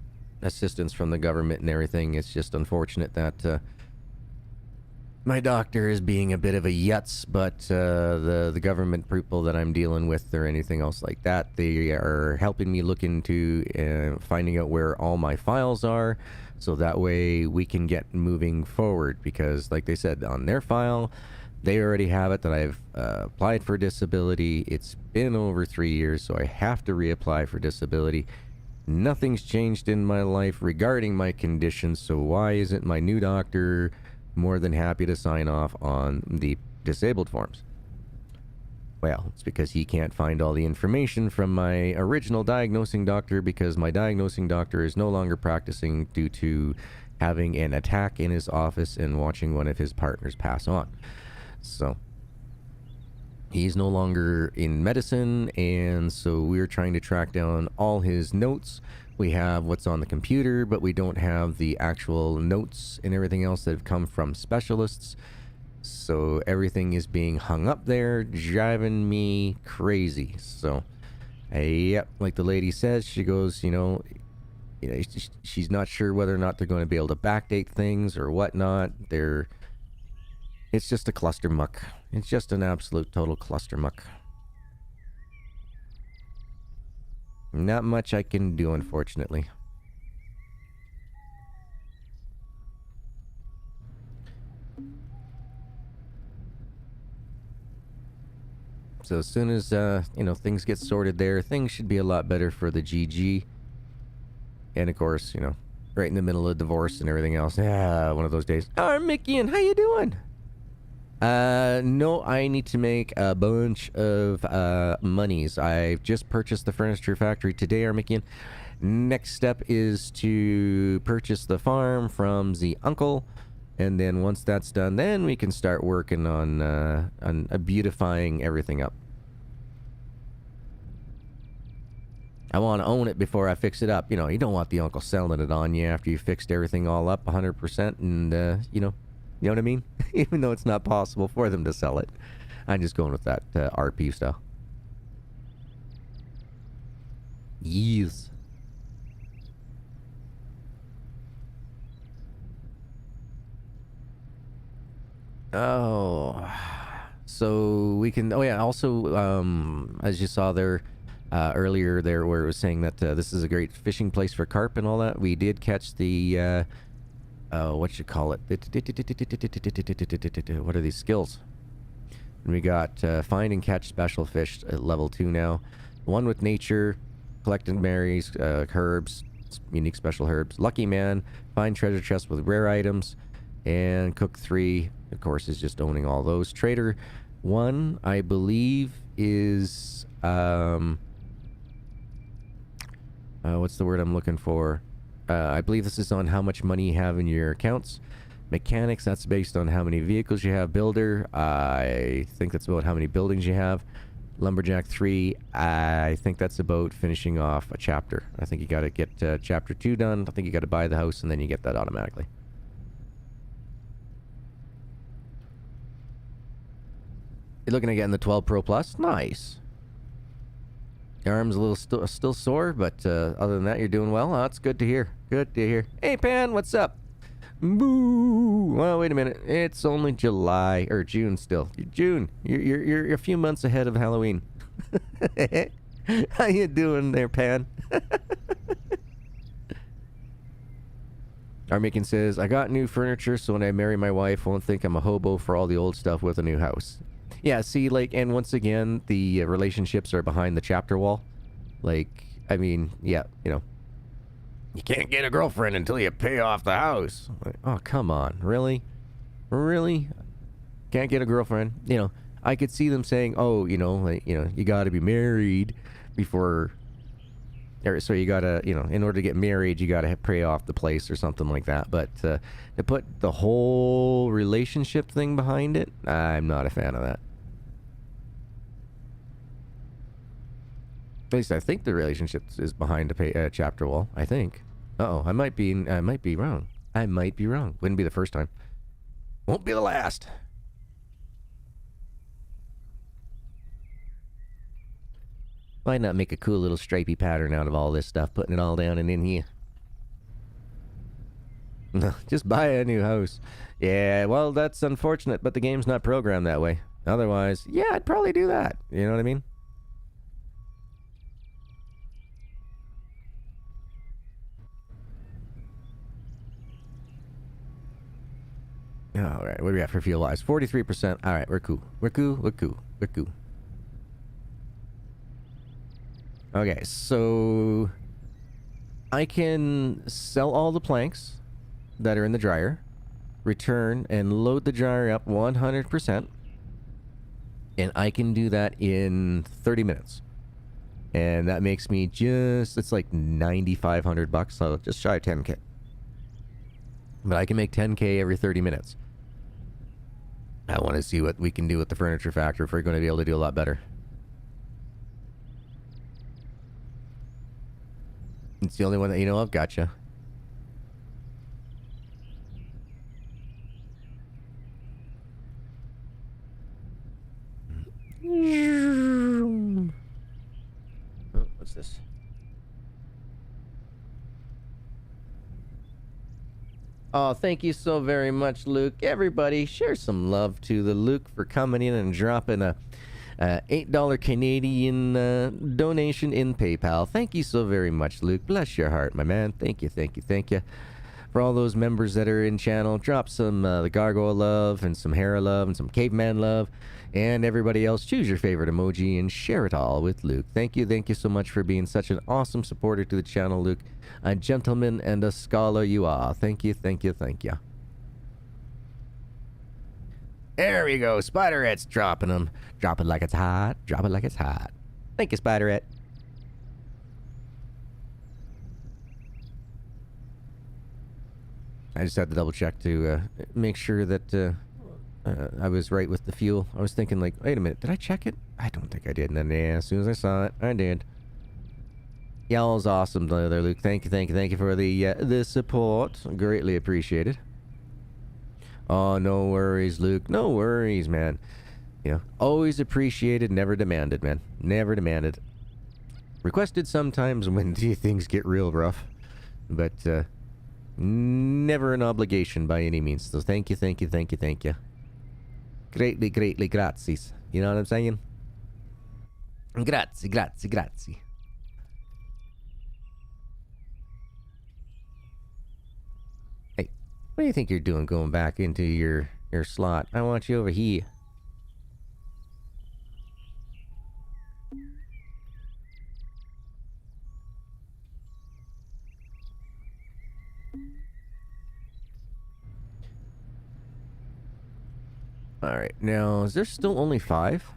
assistance from the government and everything. It's just unfortunate that my doctor is being a bit of a yutz, but the government people that I'm dealing with or anything else like that, they are helping me look into finding out where all my files are, so that way we can get moving forward, because like they said, on their file, they already have it that I've applied for disability. It's been over 3 years, so I have to reapply for disability. Nothing's changed in my life regarding my condition, so why isn't my new doctor more than happy to sign off on the disabled forms? Well, it's because he can't find all the information from my original diagnosing doctor, because my diagnosing doctor is no longer practicing due to having an attack in his office and watching one of his partners pass on. So he's no longer in medicine, and so we're trying to track down all his notes. We have what's on the computer, but we don't have the actual notes and everything else that have come from specialists. So everything is being hung up there, driving me crazy. So, yep, like the lady says, she goes, you know, she's not sure whether or not they're going to be able to backdate things or whatnot. It's just a cluster muck. It's just an absolute total cluster muck. Not much I can do, unfortunately. So as soon as, you know, things get sorted there, things should be a lot better for the GG. And of course, you know, right in the middle of divorce and everything else. Yeah, one of those days. Oh, Mickey, and how you doing? No, I need to make a bunch of monies. I've just purchased the furniture factory today, Armikian. Next step is to purchase the farm from the uncle, and then once that's done, then we can start working on beautifying everything up. I want to own it before I fix it up. You know, you don't want the uncle selling it on you after you fixed everything all up 100%, and you know what I mean? Even though it's not possible for them to sell it. I'm just going with that RP style. Yes. Oh, so we can. Oh yeah. Also, as you saw there earlier, there where it was saying that this is a great fishing place for carp and all that. We did catch the what you call it? What are these skills? We got find and catch special fish at level 2 now. One with nature, collecting berries, herbs, unique special herbs. Lucky man, find treasure chest with rare items, and cook 3. Of course, is just owning all those. Trader 1, I believe, is what's the word I'm looking for? I believe this is on how much money you have in your accounts. Mechanics, that's based on how many vehicles you have. Builder, I think that's about how many buildings you have. Lumberjack 3, I think that's about finishing off a chapter. I think you got to get chapter 2 done. I think you got to buy the house, and then you get that automatically. You're looking at getting the 12 Pro Plus? Nice. Your arm's a little still sore, but other than that, you're doing well. Oh, that's good to hear. Good to hear. Hey, Pan, what's up? Boo! Well, wait a minute. It's only July or June still. June. You're a few months ahead of Halloween. How you doing there, Pan? Armakin says, I got new furniture, so when I marry my wife, I won't think I'm a hobo for all the old stuff with a new house. Yeah, see, like, and once again, the relationships are behind the chapter wall. Like, I mean, yeah, you know. You can't get a girlfriend until you pay off the house. Like, oh, come on. Really? Really? Can't get a girlfriend? You know, I could see them saying, oh, you know, like, you know, you got to be married before... Or, so you got to, you know, in order to get married, you got to pay off the place or something like that. But to put the whole relationship thing behind it, I'm not a fan of that. At least I think the relationship is behind a chapter wall. I think. Uh-oh, I might be wrong. I might be wrong. Wouldn't be the first time. Won't be the last. Why not make a cool little stripy pattern out of all this stuff, putting it all down and in here? No, just buy a new house. Yeah, well, that's unfortunate, but the game's not programmed that way. Otherwise, yeah, I'd probably do that. You know what I mean? All right, what do we got for fuel wise? 43%. All right, we're cool. We're cool. We're cool. We're cool. Okay, so I can sell all the planks that are in the dryer, return and load the dryer up 100%, and I can do that in 30 minutes. And that makes me just, it's like 9,500 bucks, so just shy of 10K. But I can make 10K every 30 minutes. I want to see what we can do with the furniture factory if we're going to be able to do a lot better. It's the only one that you know of? Gotcha. Oh, what's this? Oh, thank you so very much, Luke. Everybody, share some love to the Luke for coming in and dropping a $8 Canadian donation in PayPal. Thank you so very much, Luke. Bless your heart, my man. Thank you, thank you, thank you. For all those members that are in channel, drop some the Gargoyle love and some Hera love and some Caveman love. And everybody else, choose your favorite emoji and share it all with Luke. Thank you so much for being such an awesome supporter to the channel, Luke. A gentleman and a scholar you are. Thank you, thank you, thank you. There we go. Spiderette's dropping them. Drop it like it's hot. Drop it like it's hot. Thank you, Spiderette. I just had to double check to make sure that I was right with the fuel. I was thinking like, wait a minute, did I check it? I don't think I did. And then yeah, as soon as I saw it, I did. Y'all's awesome there, Luke. Thank you for the support. Greatly appreciated. Oh, no worries, Luke. No worries, man. You know, always appreciated, never demanded, man. Never demanded. Requested sometimes when things get real rough. But, never an obligation by any means. So thank you. Greatly, greatly grazies. You know what I'm saying? Grazie, grazie, grazie. Hey, what do you think you're doing going back into your slot? I want you over here. Alright, now, is there still only 5?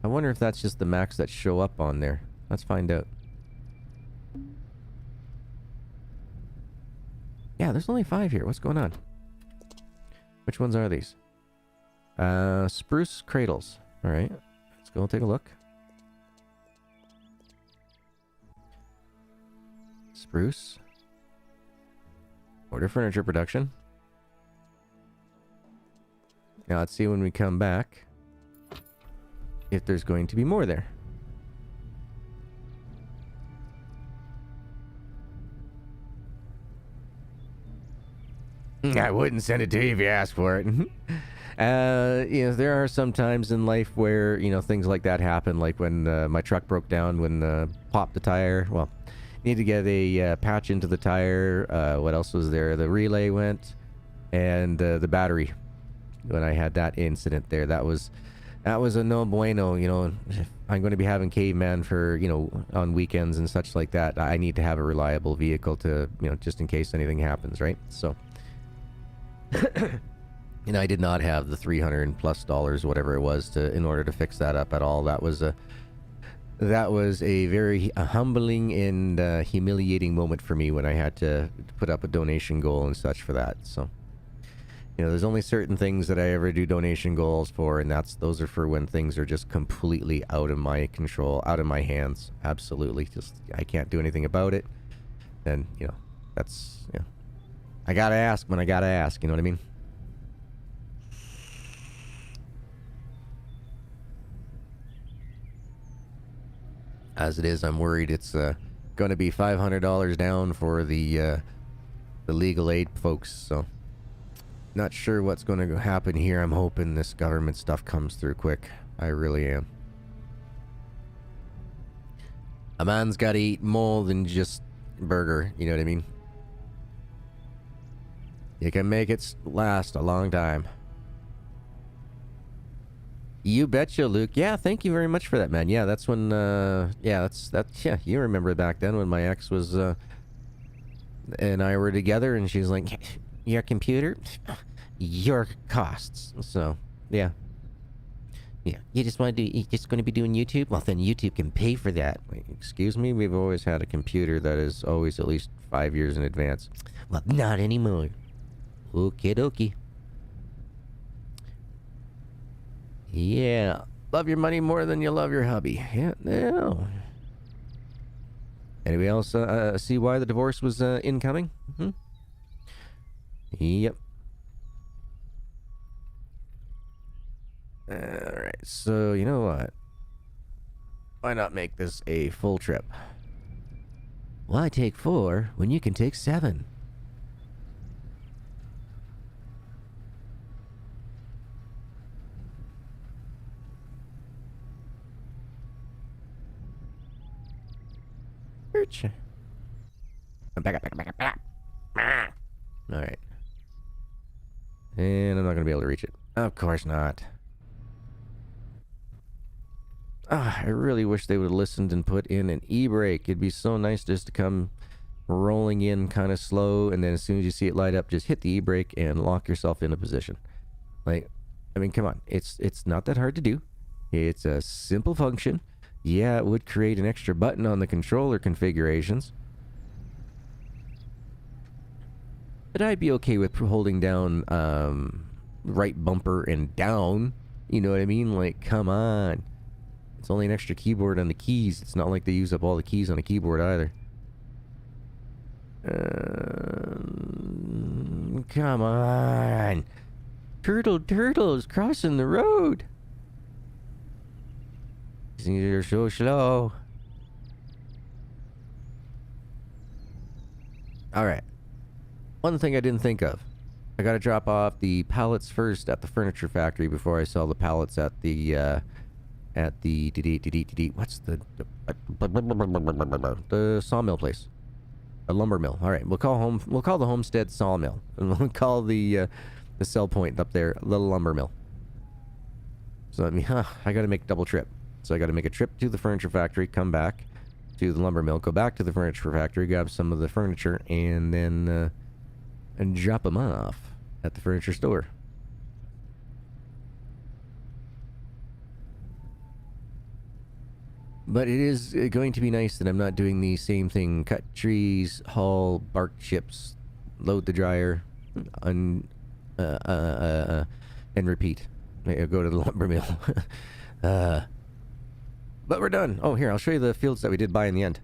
I wonder if that's just the max that show up on there. Let's find out. Yeah, there's only 5 here. What's going on? Which ones are these? Spruce cradles. Alright, let's go take a look. Spruce. Order furniture production. Now let's see when we come back if there's going to be more there. I wouldn't send it to you if you asked for it. There are some times in life where, things like that happen, like when my truck broke down when popped the tire. Well, need to get a patch into the tire. What else was there? The relay went, and the battery. When I had that incident there, that was a no bueno. If I'm going to be having caveman for on weekends and such like that, I need to have a reliable vehicle to just in case anything happens, right? So I did not have the $300+ whatever it was in order to fix that up at all. That was a very humbling and humiliating moment for me when I had to put up a donation goal and such for that. So there's only certain things that I ever do donation goals for, and those are for when things are just completely out of my control, out of my hands. Absolutely. Just, I can't do anything about it. And, that's, I gotta ask when I gotta ask, you know what I mean? As it is, I'm worried it's going to be $500 down for the legal aid folks, so not sure what's going to happen here. I'm hoping this government stuff comes through quick. I really am. A man's got to eat more than just burger, you know what I mean? You can make it last a long time. You betcha, Luke. Yeah, thank you very much for that, man. Yeah, that's when, yeah, you remember back then when my ex was, and I were together, and she's like, your computer, your costs. So, yeah. Yeah, you just going to be doing YouTube? Well, then YouTube can pay for that. Wait, excuse me? We've always had a computer that is always at least 5 years in advance. Well, not anymore. Okie dokie. Yeah, love your money more than you love your hubby. Yeah, no. Anybody else see why the divorce was incoming? Mm-hmm. Yep. Alright, so you know what? Why not make this a full trip? Why take 4 when you can take 7? Back up. Alright. And I'm not going to be able to reach it. Of course not. I really wish they would have listened and put in an e-brake. It'd be so nice just to come rolling in kind of slow, and then as soon as you see it light up, just hit the e-brake and lock yourself into position. Like, I mean, come on. It's not that hard to do. It's a simple function. Yeah, it would create an extra button on the controller configurations. But I'd be okay with holding down right bumper and down. You know what I mean? Like, come on. It's only an extra keyboard on the keys. It's not like they use up all the keys on a keyboard either. Come on. Turtles crossing the road. You're so slow. Alright. One thing I didn't think of. I gotta drop off the pallets first at the furniture factory before I sell the pallets at the what's the sawmill place, a lumber mill. All right, we'll call the homestead sawmill, and we'll call the sell point up there the lumber mill. So I gotta make a double trip. So I gotta make a trip to the furniture factory, come back to the lumber mill, go back to the furniture factory, grab some of the furniture, and then and drop them off at the furniture store. But it is going to be nice that I'm not doing the same thing. Cut trees, haul bark chips, load the dryer, and repeat. Go to the lumber mill. But we're done. Oh, here, I'll show you the fields that we did buy in the end.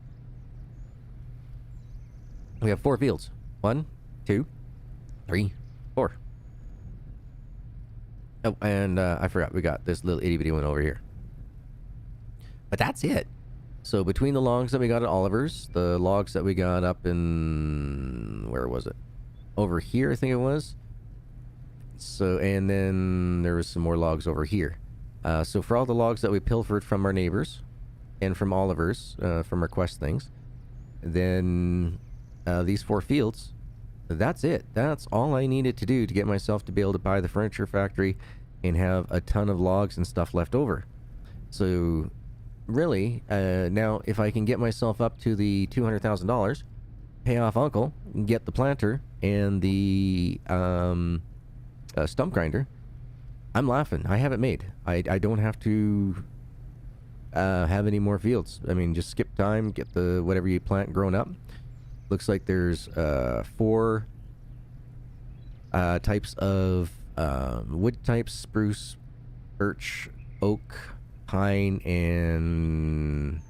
We have 4 fields. 1, 2, 3, 4. Oh, and I forgot, we got this little itty bitty one over here. But that's it. So between the logs that we got at Oliver's, the logs that we got up in... where was it? Over here, I think it was. So, and then there was some more logs over here. So for all the logs that we pilfered from our neighbors and from Oliver's, from our quest things, then these 4 fields, that's it. That's all I needed to do to get myself to be able to buy the furniture factory and have a ton of logs and stuff left over. So really, now if I can get myself up to the $200,000, pay off Uncle, get the planter and the stump grinder, I'm laughing. I have it made. I don't have to have any more fields. I mean, just skip time, get the whatever you plant grown up. Looks like there's 4 types of wood types: spruce, birch, oak, pine, and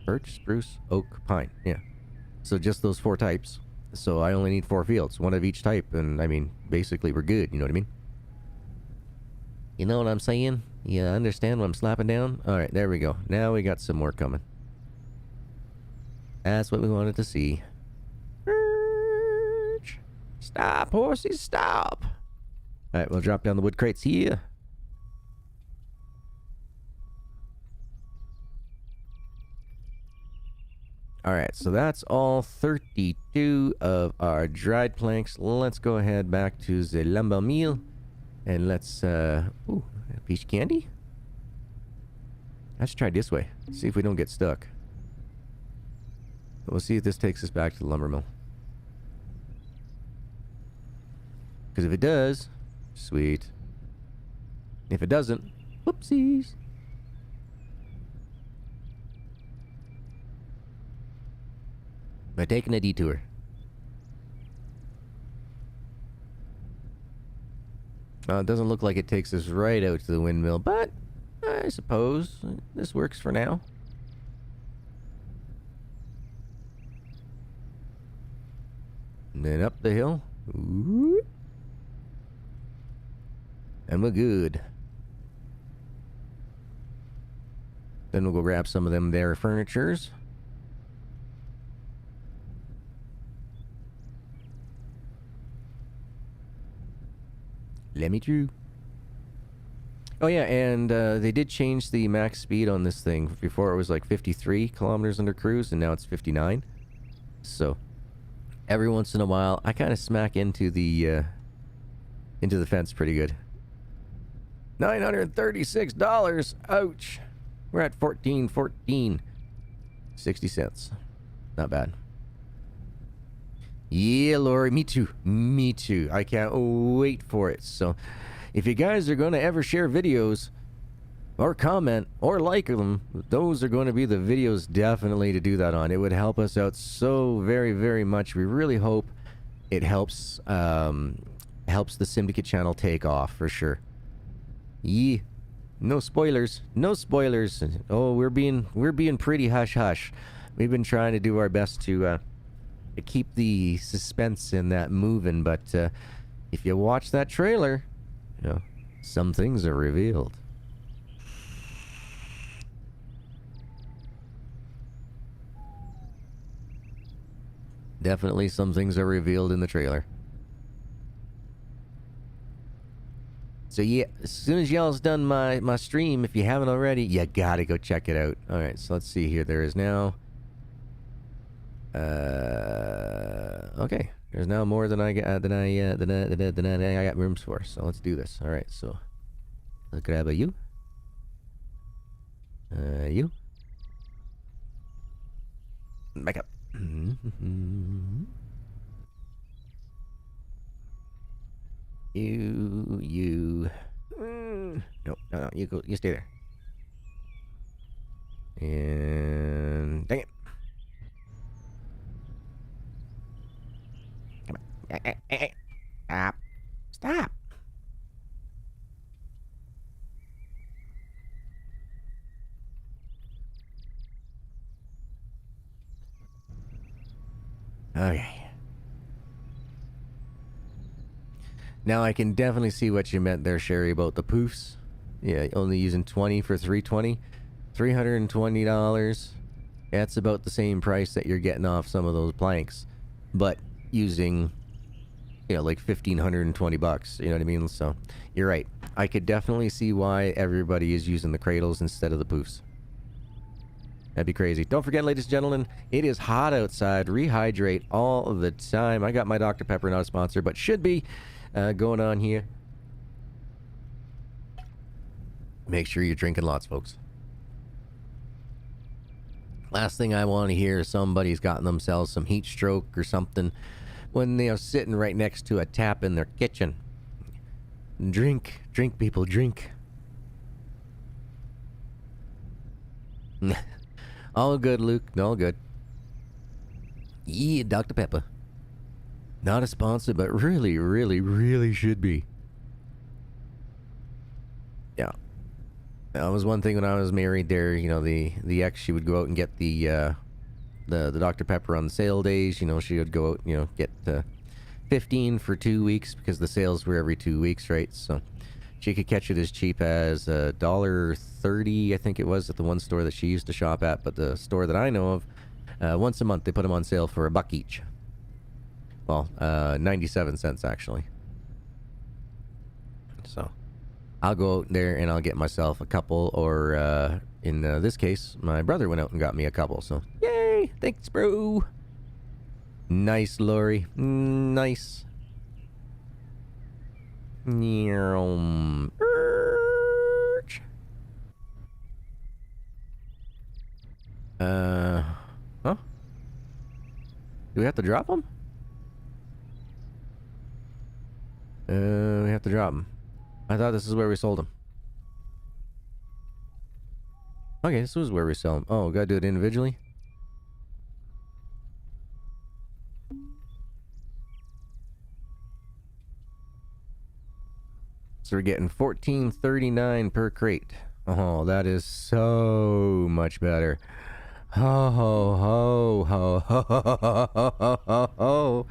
birch, spruce, oak, pine. Yeah. So just those 4 types. So I only need 4 fields, 1 of each type, and I mean, basically we're good, you know what I mean? You know what I'm saying? You understand what I'm slapping down? Alright, there we go. Now we got some more coming. That's what we wanted to see. Stop, horses, stop! Alright, we'll drop down the wood crates here. Alright, so that's all 32 of our dried planks. Let's go ahead back to the lumber mill. And let's, ooh, a piece of candy? Let's try this way. See if we don't get stuck. We'll see if this takes us back to the lumber mill. Because if it does, sweet. If it doesn't, whoopsies. By taking a detour. It doesn't look like it takes us right out to the windmill, but I suppose this works for now. And then up the hill. Ooh. And we're good. Then we'll go grab some of them there furnitures. Let me through. Oh yeah, and they did change the max speed on this thing. Before it was like 53 kilometers under cruise, and now it's 59. So every once in a while, I kind of smack into the fence pretty good. $936. Ouch. We're at 14.14. 60 cents. Not bad. Yeah, Lori, me too. Me too. I can't wait for it. So, if you guys are going to ever share videos, or comment, or like them, those are going to be the videos definitely to do that on. It would help us out so very, very much. We really hope it helps helps the Simdicate channel take off, for sure. Yeah. No spoilers. No spoilers. Oh, we're being pretty hush-hush. We've been trying to do our best to keep the suspense in that moving, but if you watch that trailer, you know, some things are revealed. Definitely some things are revealed in the trailer. So yeah, as soon as y'all's done my stream, if you haven't already, you gotta go check it out. All right, so let's see here. There is now... okay. There's now more than I got than I got rooms for. So let's do this. All right, so let's grab a you. You. Back up. You. No, you go. You stay there. And dang it. Come on. Stop. Stop. Okay. Now I can definitely see what you meant there, Sherry, about the poofs. Yeah, only using 20 for 320. $320. That's about the same price that you're getting off some of those planks. But using, you know, like $1,520. You know what I mean? So, you're right. I could definitely see why everybody is using the cradles instead of the poofs. That'd be crazy. Don't forget, ladies and gentlemen, it is hot outside. Rehydrate all the time. I got my Dr. Pepper, not a sponsor, but should be going on here. Make sure you're drinking lots, folks. Last thing I want to hear is somebody's gotten themselves some heat stroke or something when they're sitting right next to a tap in their kitchen. Drink. Drink, people, drink. All good, Luke. All good. Yeah, Dr. Pepper. Not a sponsor, but really, really, really should be. Yeah. That was one thing when I was married there, you know, the ex, she would go out and get the Dr. Pepper on the sale days. You know, she would go out, you know, get 15 for 2 weeks because the sales were every 2 weeks, right? So she could catch it as cheap as $1.30, I think it was, at the one store that she used to shop at. But the store that I know of, once a month they put them on sale for $1 each. Well, 97 cents actually. So I'll go out there and I'll get myself a couple, or in this case, my brother went out and got me a couple. So yay! Thanks, bro. Nice, Lori. Nice. Huh? Do we have to drop them? We have to drop them. I thought this is where we sold them. Okay, this is where we sell them. Oh, gotta do it individually? So we're getting $14.39 per crate. Oh, that is so much better. Ho ho ho ho ho ho ho ho ho ho.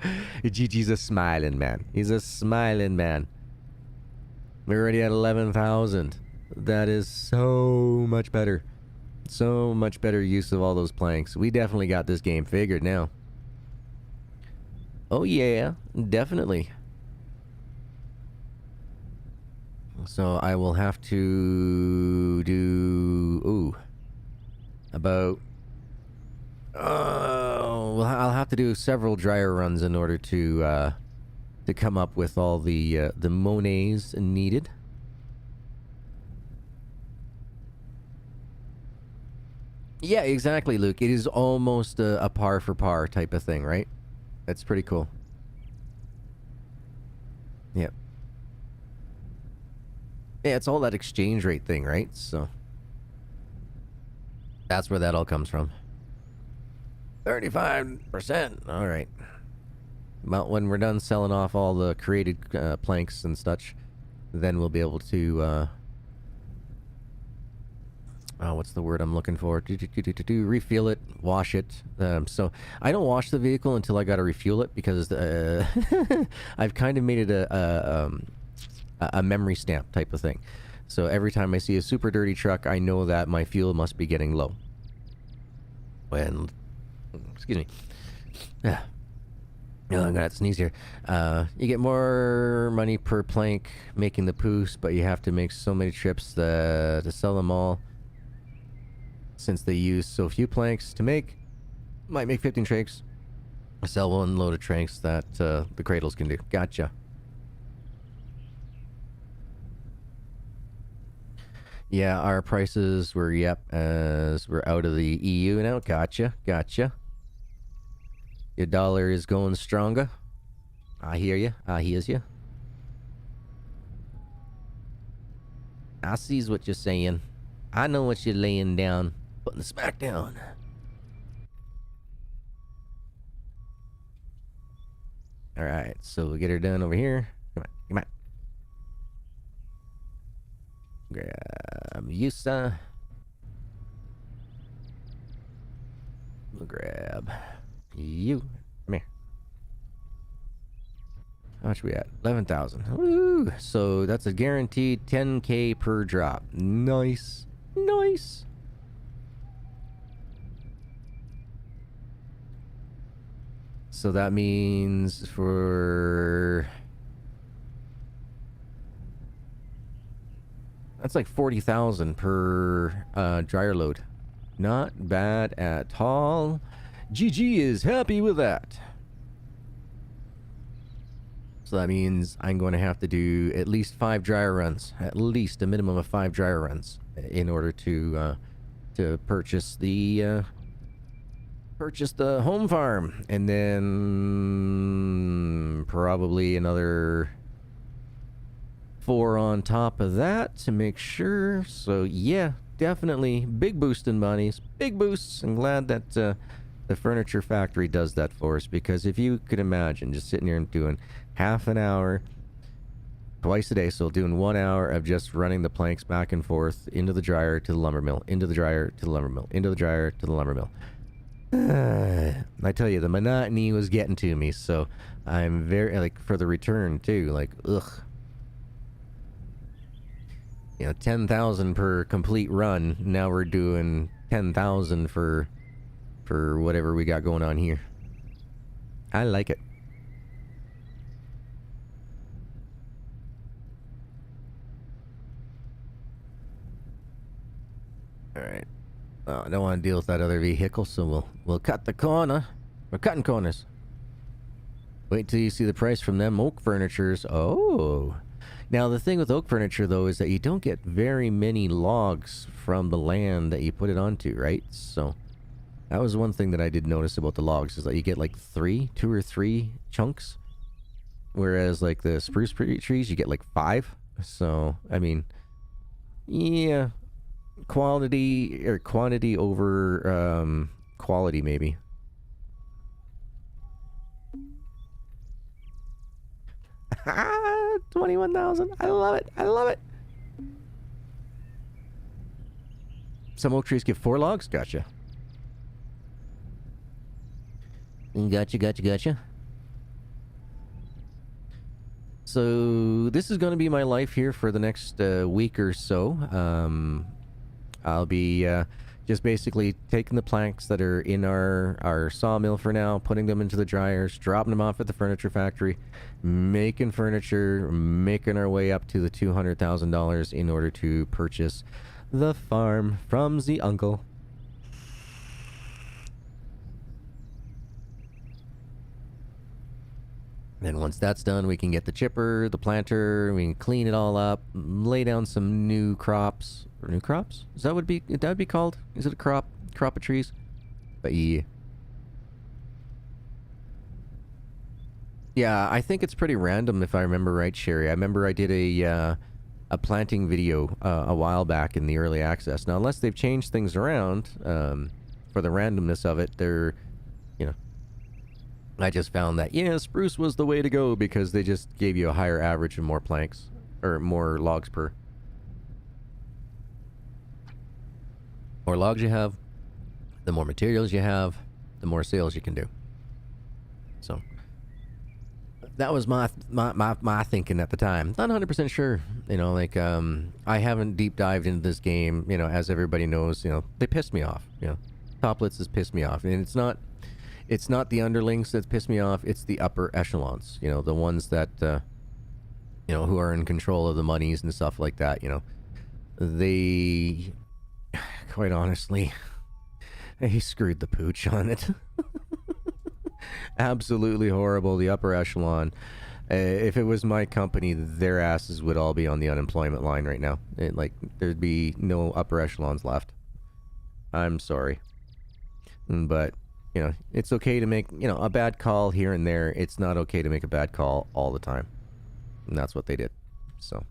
Gigi's a smiling man. He's a smiling man. We're already at 11,000. That is so much better. So much better use of all those planks. We definitely got this game figured now. Oh yeah, definitely. So I will have to do about well, I'll have to do several dryer runs in order to come up with all the Monets needed. Yeah, exactly, Luke. It is almost a par for par type of thing, right? That's pretty cool. Yep. Yeah, it's all that exchange rate thing, right? So that's where that all comes from. 35%. All right. Well, when we're done selling off all the created planks and such, then we'll be able to what's the word I'm looking for? Refuel it, wash it. So I don't wash the vehicle until I got to refuel it, because I've kind of made it a memory stamp type of thing. So every time I see a super dirty truck, I know that my fuel must be getting low. Excuse me. Oh, I'm gonna have to sneeze here. You get more money per plank making the poos, but you have to make so many trips to sell them all. Since they use so few planks to make, might make 15 tranks. Sell one load of tranks that the cradles can do. Gotcha. Yeah, our prices were, yep, as we're out of the EU now. Gotcha, gotcha. Your dollar is going stronger. I hear you. I hears you. I sees what you're saying. I know what you're laying down. Putting the smack down. Alright, so we'll get her done over here. Come on, come on. Grab Yusa. We'll grab you. Come here. How much we at? 11,000. Woo! So that's a guaranteed 10k per drop. Nice. Nice. So that means for... That's like 40,000 per dryer load. Not bad at all. GG is happy with that. So that means I'm going to have to do at least 5 dryer runs. At least a minimum of 5 dryer runs in order to purchase the home farm. And then probably another 4 on top of that to make sure. So yeah, definitely big boost in monies. Big boosts. I'm glad that the furniture factory does that for us, because if you could imagine just sitting here and doing half an hour twice a day, so doing 1 hour of just running the planks back and forth into the dryer to the lumber mill, into the dryer to the lumber mill, into the dryer to the lumber mill. I tell you, the monotony was getting to me, so I'm very, like, for the return too, like, ugh. You know, 10,000 per complete run. Now we're doing 10,000 for whatever we got going on here. I like it. Alright. Oh, I don't want to deal with that other vehicle, so we'll cut the corner. We're cutting corners. Wait till you see the price from them oak furnitures. Oh. Now, the thing with oak furniture, though, is that you don't get very many logs from the land that you put it onto, right? So, that was one thing that I did notice about the logs, is that you get like 2 or 3 chunks. Whereas, like, the spruce trees, you get like 5. So, I mean, yeah, quantity over quality, maybe. Ah, 21,000. I love it. I love it. Some oak trees give 4 logs. Gotcha. Gotcha. So this is going to be my life here for the next week or so. I'll be just basically taking the planks that are in our sawmill for now, putting them into the dryers, dropping them off at the furniture factory, making furniture, making our way up to the $200,000 in order to purchase the farm from the uncle. Then once that's done, we can get the chipper, the planter, we can clean it all up, lay down some new crops. Or new crops? Is that would be called? Is it a crop of trees? But yeah. Yeah, I think it's pretty random if I remember right, Sherry. I remember I did a planting video a while back in the early access. Now, unless they've changed things around for the randomness of it, they're, you know, I just found that, yeah, spruce was the way to go because they just gave you a higher average and more planks, or more logs per. More logs you have, the more materials you have, the more sales you can do. So, that was my thinking at the time. Not 100% sure, you know, like, I haven't deep dived into this game, you know, as everybody knows, you know, they pissed me off, you know. Toplets has pissed me off, and It's not the underlings that piss me off. It's the upper echelons. You know, the ones that, you know, who are in control of the monies and stuff like that. You know, they, quite honestly, he screwed the pooch on it. Absolutely horrible. The upper echelon. If it was my company, their asses would all be on the unemployment line right now. There'd be no upper echelons left. I'm sorry. But, you know, it's okay to make, you know, a bad call here and there. It's not okay to make a bad call all the time. And that's what they did. So,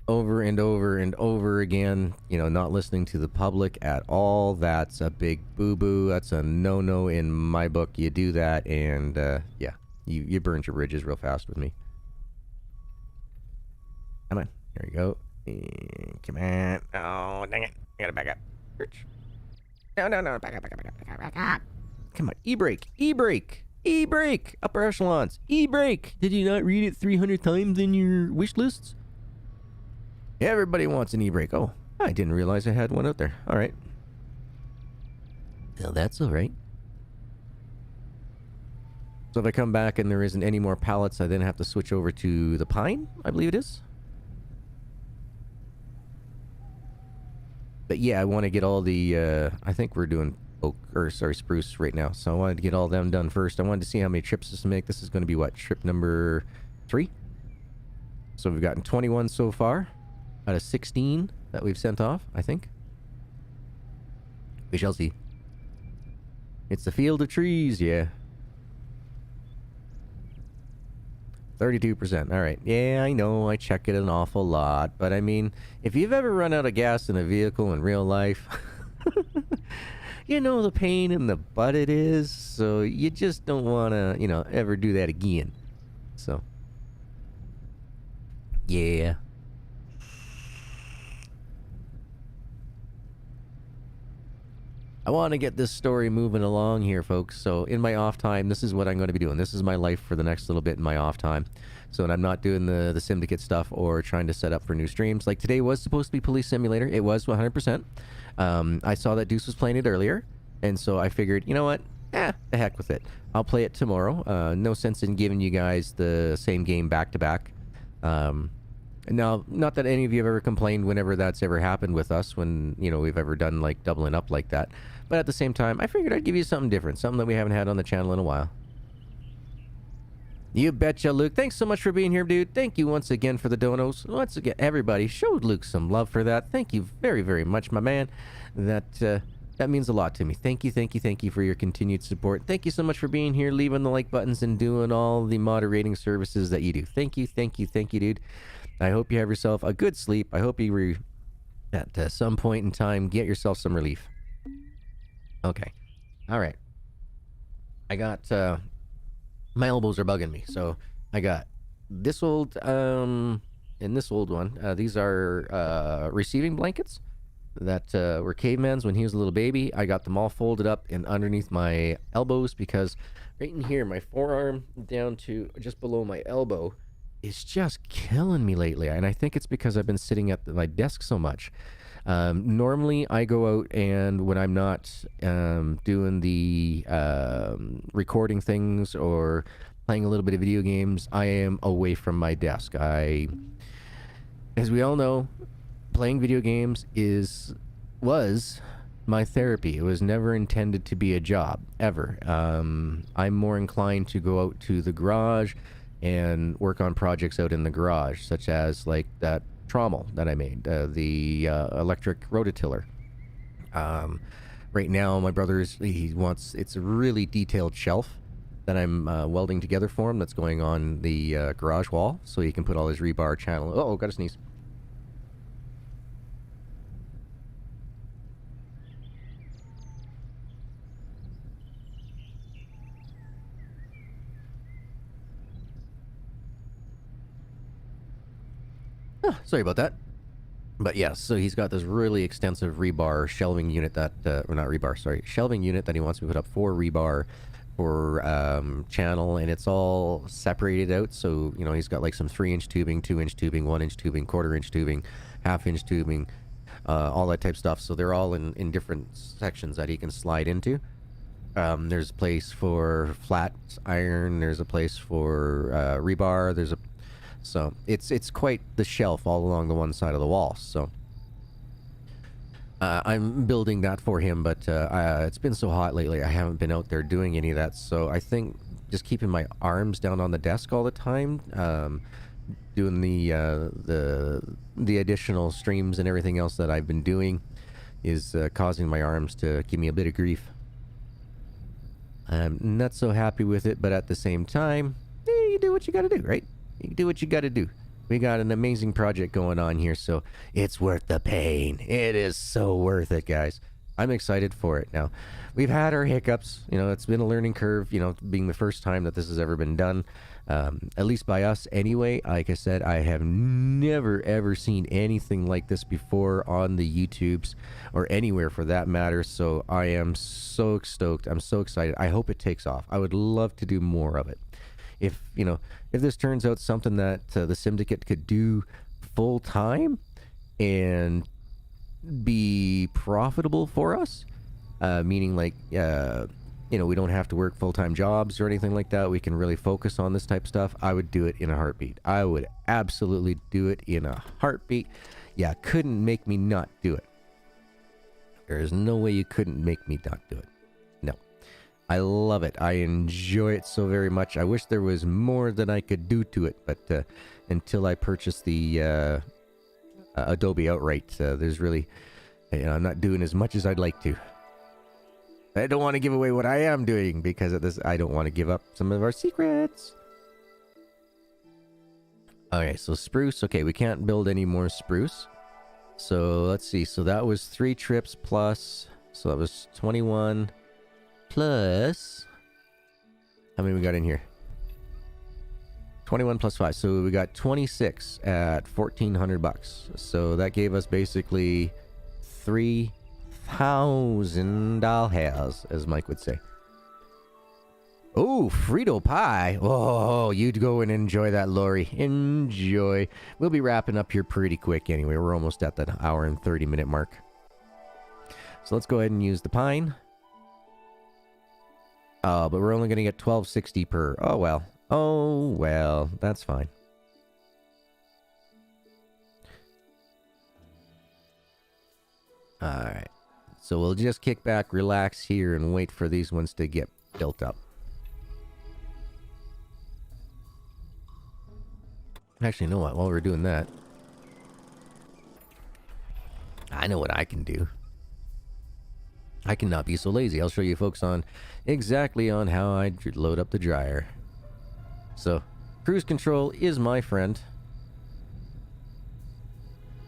over and over and over again, you know, not listening to the public at all. That's a big boo-boo. That's a no-no in my book. You do that and, yeah. You burned your bridges real fast with me. Come on. There you go. Come on. Oh, dang it. I gotta back up. No. Back up. Come on. E-brake. E-brake. E-brake. Upper echelons. E-brake. Did you not read it 300 times in your wish lists? Everybody wants an e-brake. Oh, I didn't realize I had one out there. All right. Well, that's all right. So if I come back and there isn't any more pallets, I then have to switch over to the pine, I believe it is. But yeah, I want to get all the, I think we're doing oak, or sorry, spruce right now. So I wanted to get all them done first. I wanted to see how many trips this will make. This is going to be what, trip number 3? So we've gotten 21 so far out of 16 that we've sent off, I think. We shall see. It's the field of trees, yeah. 32%. All right. Yeah, I know. I check it an awful lot. But I mean, if you've ever run out of gas in a vehicle in real life, you know the pain in the butt it is. So you just don't want to, you know, ever do that again. So, yeah. I want to get this story moving along here, folks. So in my off time, this is what I'm going to be doing. This is my life for the next little bit in my off time. So when I'm not doing the Simdicate stuff or trying to set up for new streams. Like today was supposed to be Police Simulator. It was 100%. I saw that Deuce was playing it earlier. And so I figured, you know what? The heck with it. I'll play it tomorrow. No sense in giving you guys the same game back to back. Now, not that any of you have ever complained whenever that's ever happened with us, when, you know, we've ever done, like, doubling up like that. But at the same time, I figured I'd give you something different, something that we haven't had on the channel in a while. You betcha, Luke. Thanks so much for being here, dude. Thank you once again for the donos. Once again, everybody, showed Luke some love for that. Thank you very, very much, my man. That means a lot to me. Thank you for your continued support. Thank you so much for being here, leaving the like buttons, and doing all the moderating services that you do. Thank you, dude. I hope you have yourself a good sleep. I hope you at some point in time get yourself some relief. Okay. All right. I got my elbows are bugging me. So I got this old and this old one. These are receiving blankets that were Caveman's when he was a little baby. I got them all folded up and underneath my elbows because right in here, my forearm down to just below my elbow, it's just killing me lately, and I think it's because I've been sitting at my desk so much. Normally, I go out, and when I'm not doing the recording things or playing a little bit of video games, I am away from my desk. As we all know, playing video games was my therapy. It was never intended to be a job, ever. I'm more inclined to go out to the garage and work on projects out in the garage, such as like that trommel that I made, the electric rototiller. Right now, my it's a really detailed shelf that I'm welding together for him that's going on the garage wall, so he can put all his rebar channel. Oh, got a sneeze. Sorry about that. But yeah, so he's got this really extensive rebar shelving unit that, or not rebar, sorry, shelving unit that he wants me to put up for rebar for channel, and it's all separated out. So, you know, he's got like some 3-inch tubing, 2-inch tubing, 1-inch tubing, 1/4-inch tubing, 1/2-inch tubing, all that type stuff. So they're all in different sections that he can slide into. There's a place for flat iron. There's a place for rebar. So it's quite the shelf all along the one side of the wall. So I'm building that for him, but it's been so hot lately, I haven't been out there doing any of that. So I think just keeping my arms down on the desk all the time, doing the additional streams and everything else that I've been doing is causing my arms to give me a bit of grief. I'm not so happy with it, but at the same time, you do what you gotta do, right? You do what you gotta do. We got an amazing project going on here, so it's worth the pain. It is so worth it, guys. I'm excited for it. Now, we've had our hiccups. You know, it's been a learning curve, you know, being the first time that this has ever been done. At least by us anyway. Like I said, I have never, ever seen anything like this before on the YouTubes or anywhere for that matter. So I am so stoked. I'm so excited. I hope it takes off. I would love to do more of it. If this turns out something that the Simdicate could do full time and be profitable for us, meaning like, we don't have to work full-time jobs or anything like that. We can really focus on this type of stuff. I would do it in a heartbeat. I would absolutely do it in a heartbeat. Yeah, couldn't make me not do it. There is no way you couldn't make me not do it. No. I love it. I enjoy it so very much. I wish there was more that I could do to it, but until I purchase the Adobe outright, there's really, I'm not doing as much as I'd like to. I don't want to give away what I am doing because of this. I don't want to give up some of our secrets. Okay, so spruce. Okay, we can't build any more spruce. So let's see. So that was 3 trips plus. So that was 21 plus. How many we got in here? 21 plus 5. So we got 26 at $1,400. So that gave us basically $3,000, as Mike would say. Oh, Frito pie. Oh, you'd go and enjoy that, Lori. Enjoy. We'll be wrapping up here pretty quick anyway. We're almost at that hour and 30-minute mark. So let's go ahead and use the pine. But we're only going to get $12.60 per. Oh, well. Oh, well. That's fine. Alright. So we'll just kick back, relax here, and wait for these ones to get built up. Actually, you know what? While we're doing that, I know what I can do. I cannot be so lazy. I'll show you folks on exactly on how I load up the dryer. So, cruise control is my friend.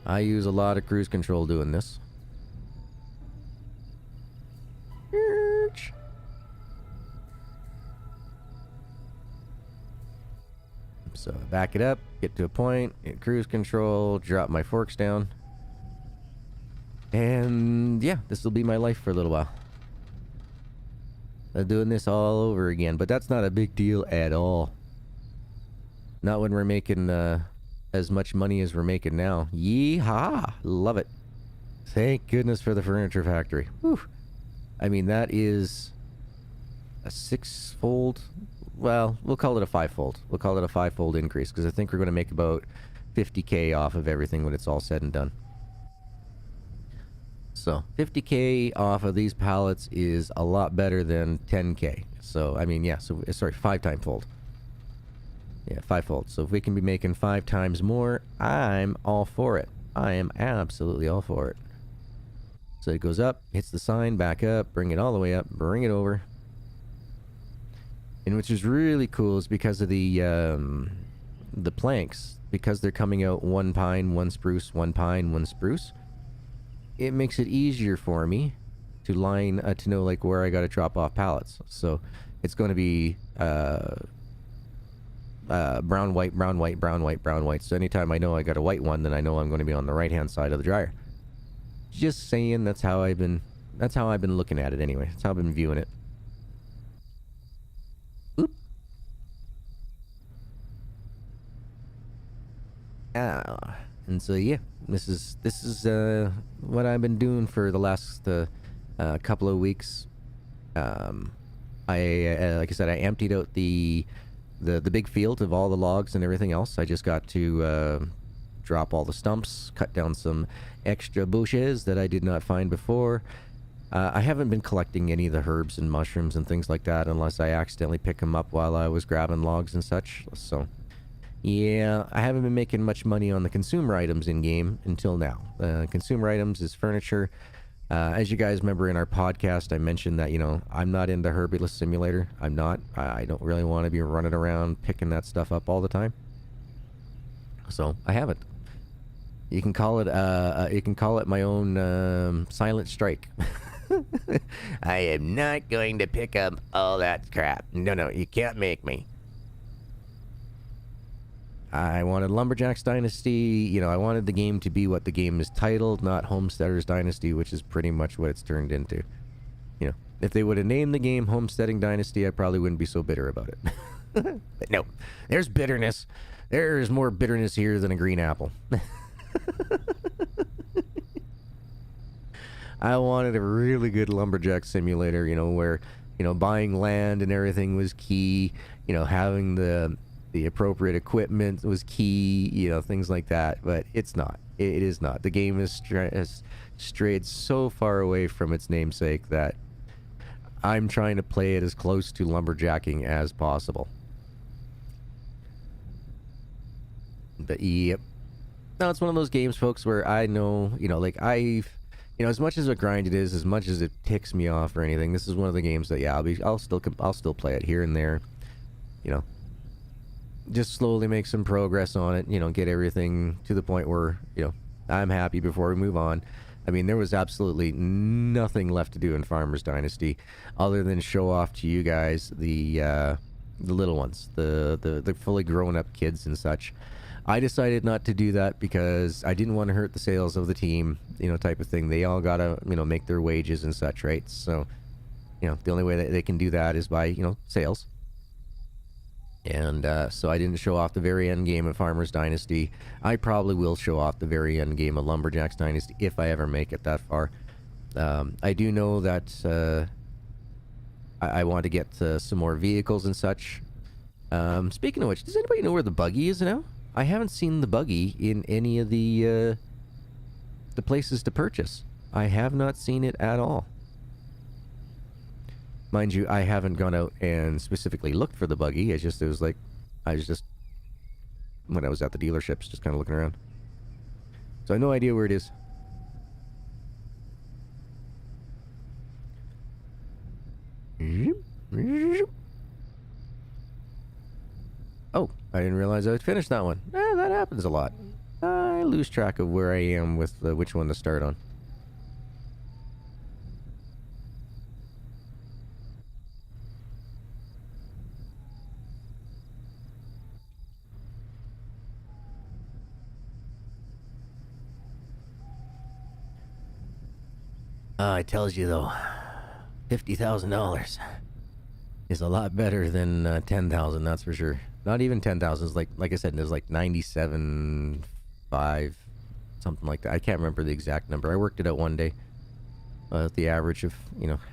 I use a lot of cruise control doing this. So back it up, get to a point, hit cruise control, drop my forks down. And yeah, this will be my life for a little while. I'm doing this all over again, but that's not a big deal at all. Not when we're making as much money as we're making now. Yeehaw! Love it. Thank goodness for the furniture factory. Whew. I mean, that is a 6-fold. Well, we'll call it a 5-fold. We'll call it a 5-fold increase because I think we're going to make about 50K off of everything when it's all said and done. So 50K off of these pallets is a lot better than 10K. So I mean, yeah. So sorry, 5-time fold. Yeah, 5-fold. So if we can be making 5 times more, I'm all for it. I am absolutely all for it. So it goes up, hits the sign, back up, bring it all the way up, bring it over. And which is really cool is because of the planks, because they're coming out 1 pine, 1 spruce, 1 pine, 1 spruce. It makes it easier for me to line to know like where I got to drop off pallets. So it's going to be brown, white, brown, white, brown, white, brown, white. So anytime I know I got a white one, then I know I'm going to be on the right hand side of the dryer. Just saying, that's how I've been looking at it anyway. That's how I've been viewing it. Oop. And so yeah, this is what I've been doing for the last couple of weeks. Like I said, I emptied out the big field of all the logs and everything else. I just got to drop all the stumps, cut down some extra bushes that I did not find before. I haven't been collecting any of the herbs and mushrooms and things like that unless I accidentally pick them up while I was grabbing logs and such. So, yeah, I haven't been making much money on the consumer items in-game until now. Consumer items is furniture. As you guys remember in our podcast, I mentioned that, I'm not into Herbalist Simulator. I'm not. I don't really want to be running around picking that stuff up all the time. So, I haven't. You can call it my own silent strike. I am not going to pick up all that crap. No, you can't make me. I wanted Lumberjacks Dynasty. I wanted the game to be what the game is titled, not Homesteaders Dynasty, which is pretty much what it's turned into. If they would have named the game Homesteading Dynasty, I probably wouldn't be so bitter about it. But no, there's bitterness. There's more bitterness here than a green apple. I wanted a really good Lumberjack simulator, where, buying land and everything was key, having the appropriate equipment was key, things like that, but it's not. It is not. The game has strayed so far away from its namesake that I'm trying to play it as close to lumberjacking as possible. But, yep. No, it's one of those games, folks, where I know, as much as a grind it is, as much as it ticks me off or anything, this is one of the games that, yeah, I'll still play it here and there, just slowly make some progress on it, get everything to the point where, I'm happy before we move on. I mean, there was absolutely nothing left to do in Farmers Dynasty other than show off to you guys the little ones, the fully grown up kids and such. I decided not to do that because I didn't want to hurt the sales of the team, type of thing. They all gotta, make their wages and such, right? So, the only way that they can do that is by, sales. And so I didn't show off the very end game of Farmers Dynasty. I probably will show off the very end game of Lumberjacks Dynasty if I ever make it that far. I do know that I want to get some more vehicles and such. Speaking of which, does anybody know where the buggy is now? I haven't seen the buggy in any of the places to purchase. I have not seen it at all. Mind you, I haven't gone out and specifically looked for the buggy. I was just when I was at the dealerships, just kind of looking around. So I have no idea where it is. Oh, I didn't realize I would finish that one. That happens a lot. I lose track of where I am with which one to start on. It tells you, though, $50,000 is a lot better than $10,000, that's for sure. Not even 10,000. It's like I said, it was like 97.5, something like that. I can't remember the exact number. I worked it out one day. The average of,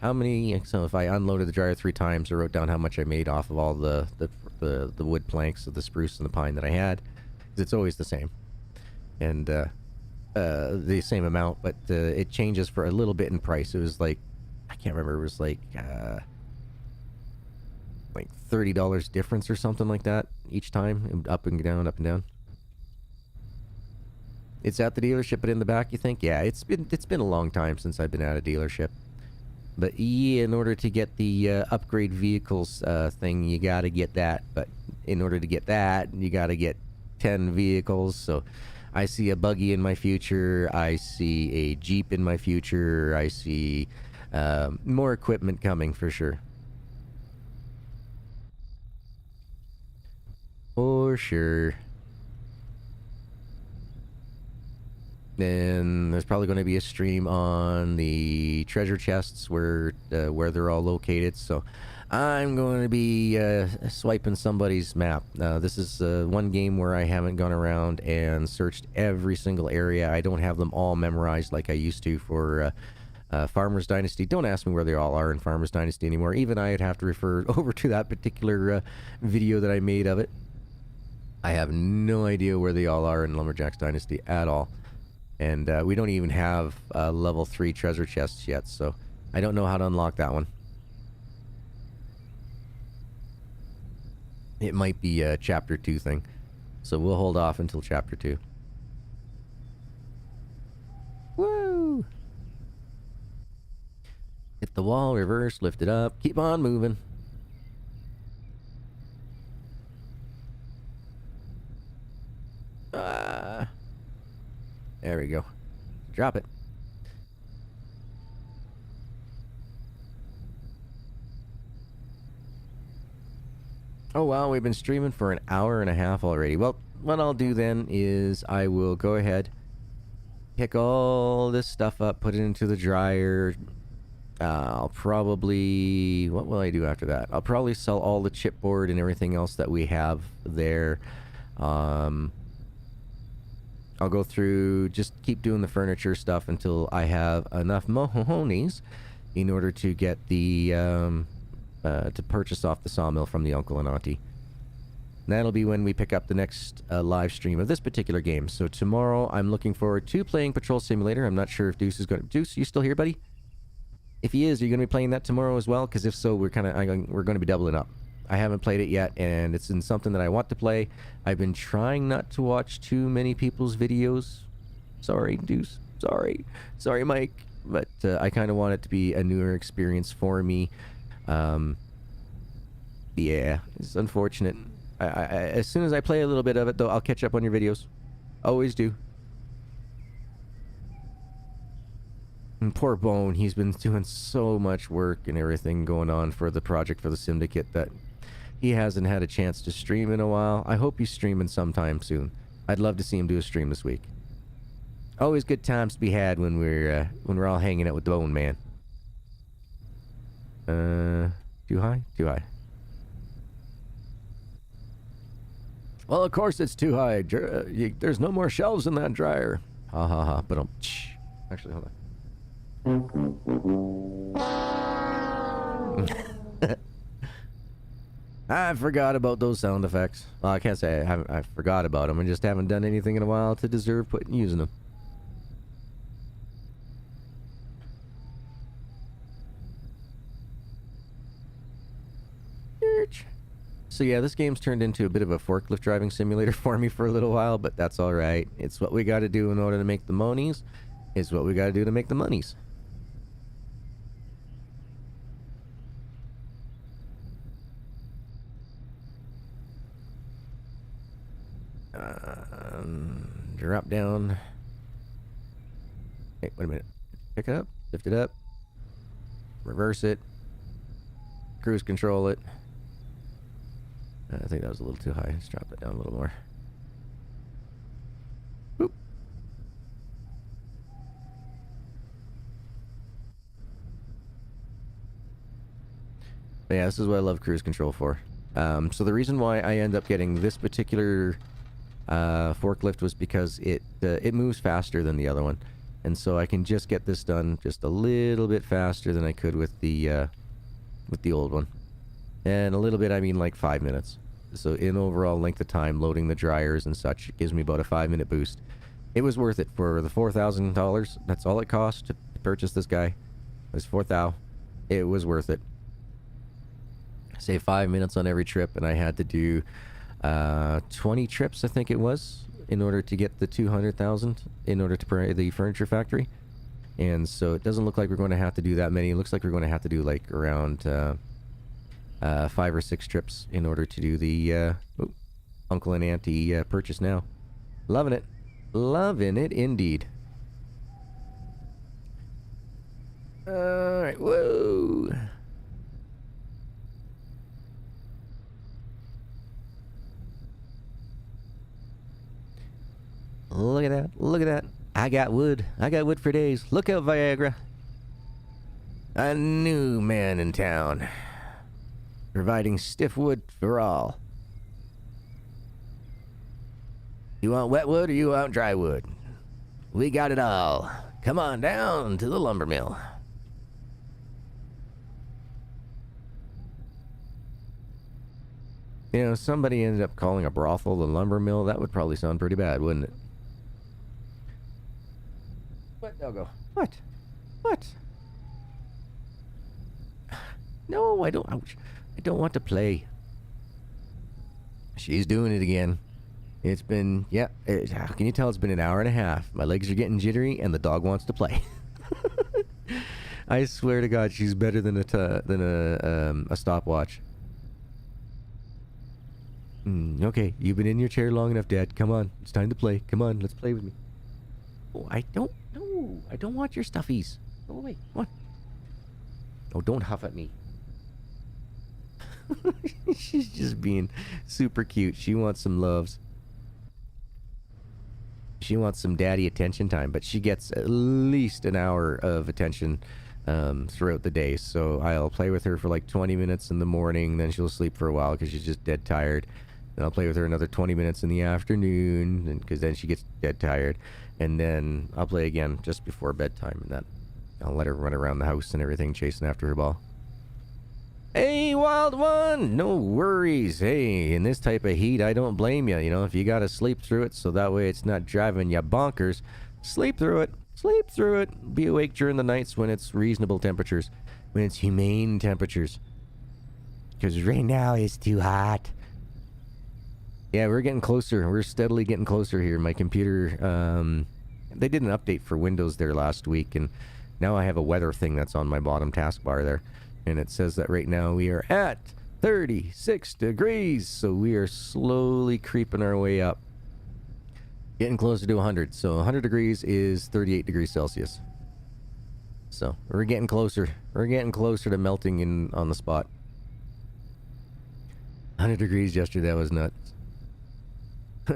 how many. So if I unloaded the dryer 3 times, I wrote down how much I made off of all the wood planks of the spruce and the pine that I had. 'Cause it's always the same. And the same amount, but it changes for a little bit in price. It was like, I can't remember. It was like $30 difference or something like that each time, up and down, up and down. It's at the dealership, but in the back, you think? Yeah, it's been a long time since I've been at a dealership. But yeah, in order to get the upgrade vehicles thing, you gotta get that. But in order to get that, you gotta get 10 vehicles. So I see a buggy in my future. I see a Jeep in my future. I see more equipment coming for sure. For sure. Then there's probably going to be a stream on the treasure chests where they're all located. So I'm going to be swiping somebody's map. This is one game where I haven't gone around and searched every single area. I don't have them all memorized like I used to for Farmers Dynasty. Don't ask me where they all are in Farmers Dynasty anymore. Even I'd have to refer over to that particular video that I made of it. I have no idea where they all are in Lumberjacks Dynasty at all. And we don't even have level 3 treasure chests yet, so I don't know how to unlock that one. It might be a chapter 2 thing, so we'll hold off until chapter 2. Woo! Hit the wall, reverse, lift it up, keep on moving. There we go. Drop it. Oh wow, we've been streaming for an hour and a half already. Well, what I'll do then is I will go ahead, pick all this stuff up, put it into the dryer. I'll probably... what will I do after that? I'll probably sell all the chipboard and everything else that we have there. I'll go through, just keep doing the furniture stuff until I have enough mohonies in order to get the, to purchase off the sawmill from the uncle and auntie. And that'll be when we pick up the next live stream of this particular game. So tomorrow, I'm looking forward to playing Patrol Simulator. I'm not sure if Deuce is going to... Deuce, you still here, buddy? If he is, are you going to be playing that tomorrow as well? Because if so, we're going to be doubling up. I haven't played it yet, and it's in something that I want to play. I've been trying not to watch too many people's videos. Sorry, Deuce. Sorry. Sorry, Mike. But I kind of want it to be a newer experience for me. Yeah, it's unfortunate. As soon as I play a little bit of it, though, I'll catch up on your videos. Always do. And poor Bone, he's been doing so much work and everything going on for the project for the Simdicate that he hasn't had a chance to stream in a while. I hope he's streaming sometime soon. I'd love to see him do a stream this week. Always good times to be had when we're all hanging out with Bone Man. Too high? Too high. Well, of course it's too high. There's no more shelves in that dryer. Ha ha ha. But actually, hold on. I forgot about those sound effects. Well, I can't say I forgot about them. I just haven't done anything in a while to deserve using them. So yeah, this game's turned into a bit of a forklift driving simulator for me for a little while, but that's alright. It's what we gotta do in order to make the monies. It's what we gotta do to make the monies. Drop down. Hey, wait a minute. Pick it up, lift it up, reverse it, cruise control it. I think that was a little too high. Let's drop it down a little more. Boop. But yeah, this is what I love cruise control for. So the reason why I end up getting this particular forklift was because it moves faster than the other one, and so I can just get this done just a little bit faster than I could with the old one. And a little bit, I mean like 5 minutes. So in overall length of time loading the dryers and such, it gives me about a 5-minute boost. It was worth it for the $4,000. That's all it cost to purchase this guy. It was $4,000. It was worth it. Save 5 minutes on every trip, and I had to do 20 trips, I think it was, in order to get the 200,000 in order to pay the furniture factory. And so it doesn't look like we're going to have to do that many. It looks like we're going to have to do like around 5 or 6 trips in order to do the uncle and auntie purchase now. Loving it. Loving it indeed. Alright, whoa. Look at that. Look at that. I got wood. I got wood for days. Look out, Viagra. A new man in town. Providing stiff wood for all. You want wet wood or you want dry wood? We got it all. Come on down to the lumber mill. You know, somebody ended up calling a brothel the lumber mill. That would probably sound pretty bad, wouldn't it? What, doggo? What? What? No, I don't. I don't want to play. She's doing it again. It's been, yeah, how can you tell it's been an hour and a half? My legs are getting jittery and the dog wants to play. I swear to God, she's better than a stopwatch. Okay, you've been in your chair long enough, Dad. Come on, it's time to play. Come on, let's play with me. Oh, I don't want your stuffies. Go away, come on. Oh, don't huff at me. She's just being super cute. She wants some loves. She wants some daddy attention time, but she gets at least an hour of attention throughout the day. So I'll play with her for like 20 minutes in the morning, then she'll sleep for a while because she's just dead tired. Then I'll play with her another 20 minutes in the afternoon because then she gets dead tired. And then I'll play again just before bedtime, and then I'll let her run around the house and everything chasing after her ball. Hey, wild one, no worries. Hey, in this type of heat, I don't blame you. You know, if you gotta sleep through it so that way it's not driving you bonkers, sleep through it. Sleep through it. Be awake during the nights when it's reasonable temperatures, when it's humane temperatures. Because right now it's too hot. Yeah, we're getting closer. We're steadily getting closer here. My computer, they did an update for Windows there last week, and now I have a weather thing that's on my bottom taskbar there. And it says that right now we are at 36 degrees. So we are slowly creeping our way up. Getting closer to 100. So 100 degrees is 38 degrees Celsius. So we're getting closer. We're getting closer to melting on the spot. 100 degrees yesterday, that was nuts.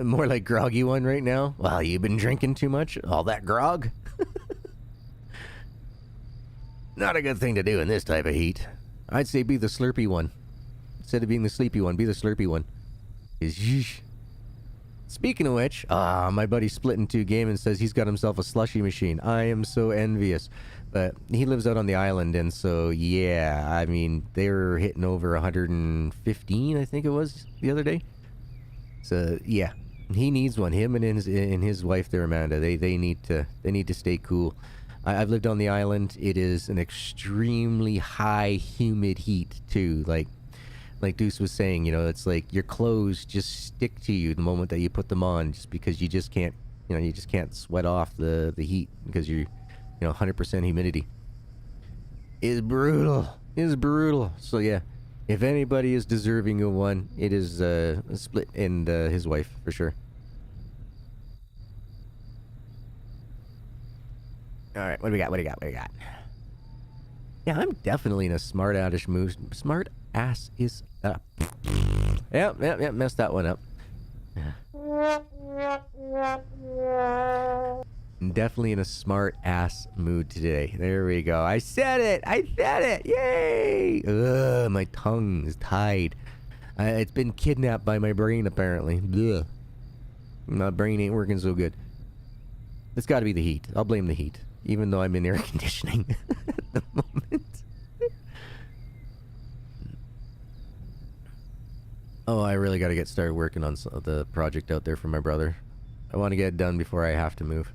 More like groggy one right now. Wow, you've been drinking too much? All that grog? Not a good thing to do in this type of heat. I'd say be the slurpy one. Instead of being the sleepy one, be the slurpy one. Speaking of which, my buddy Split in 2 Gamin says he's got himself a slushy machine. I am so envious. But he lives out on the island, and so, yeah, I mean, they were hitting over 115, I think it was, the other day. So, yeah, he needs one. Him and his wife there, Amanda, they need to stay cool. I've lived on the island. It is an extremely high humid heat too. Like Deuce was saying, you know, it's like your clothes just stick to you the moment that you put them on, just because you just can't, you know, you just can't sweat off the heat because you're, you know, 100% humidity. Is brutal. So yeah, if anybody is deserving of one, it is Split and his wife for sure. All right, what do we got? Yeah, I'm definitely in a smart-ass mood. Smart-ass is up. Yep, messed that one up. Definitely in a smart-ass mood today. There we go. I said it! Yay! Ugh, my tongue is tied. It's been kidnapped by my brain, apparently. Ugh. My brain ain't working so good. It's got to be the heat. I'll blame the heat. Even though I'm in air conditioning at the moment. Oh, I really got to get started working on the project out there for my brother. I want to get it done before I have to move.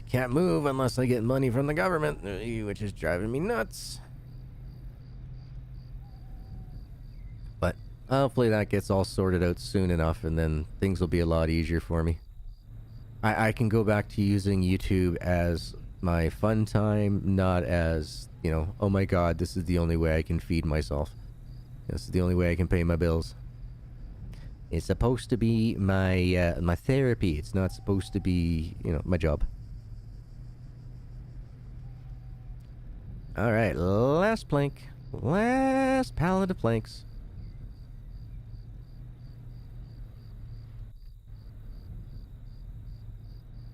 Can't move unless I get money from the government, which is driving me nuts. But hopefully that gets all sorted out soon enough, and then things will be a lot easier for me. I can go back to using YouTube as my fun time, not as, you know, oh my god, this is the only way I can feed myself. This is the only way I can pay my bills. It's supposed to be my my therapy. It's not supposed to be, you know, my job. Alright, last plank. Last pallet of planks.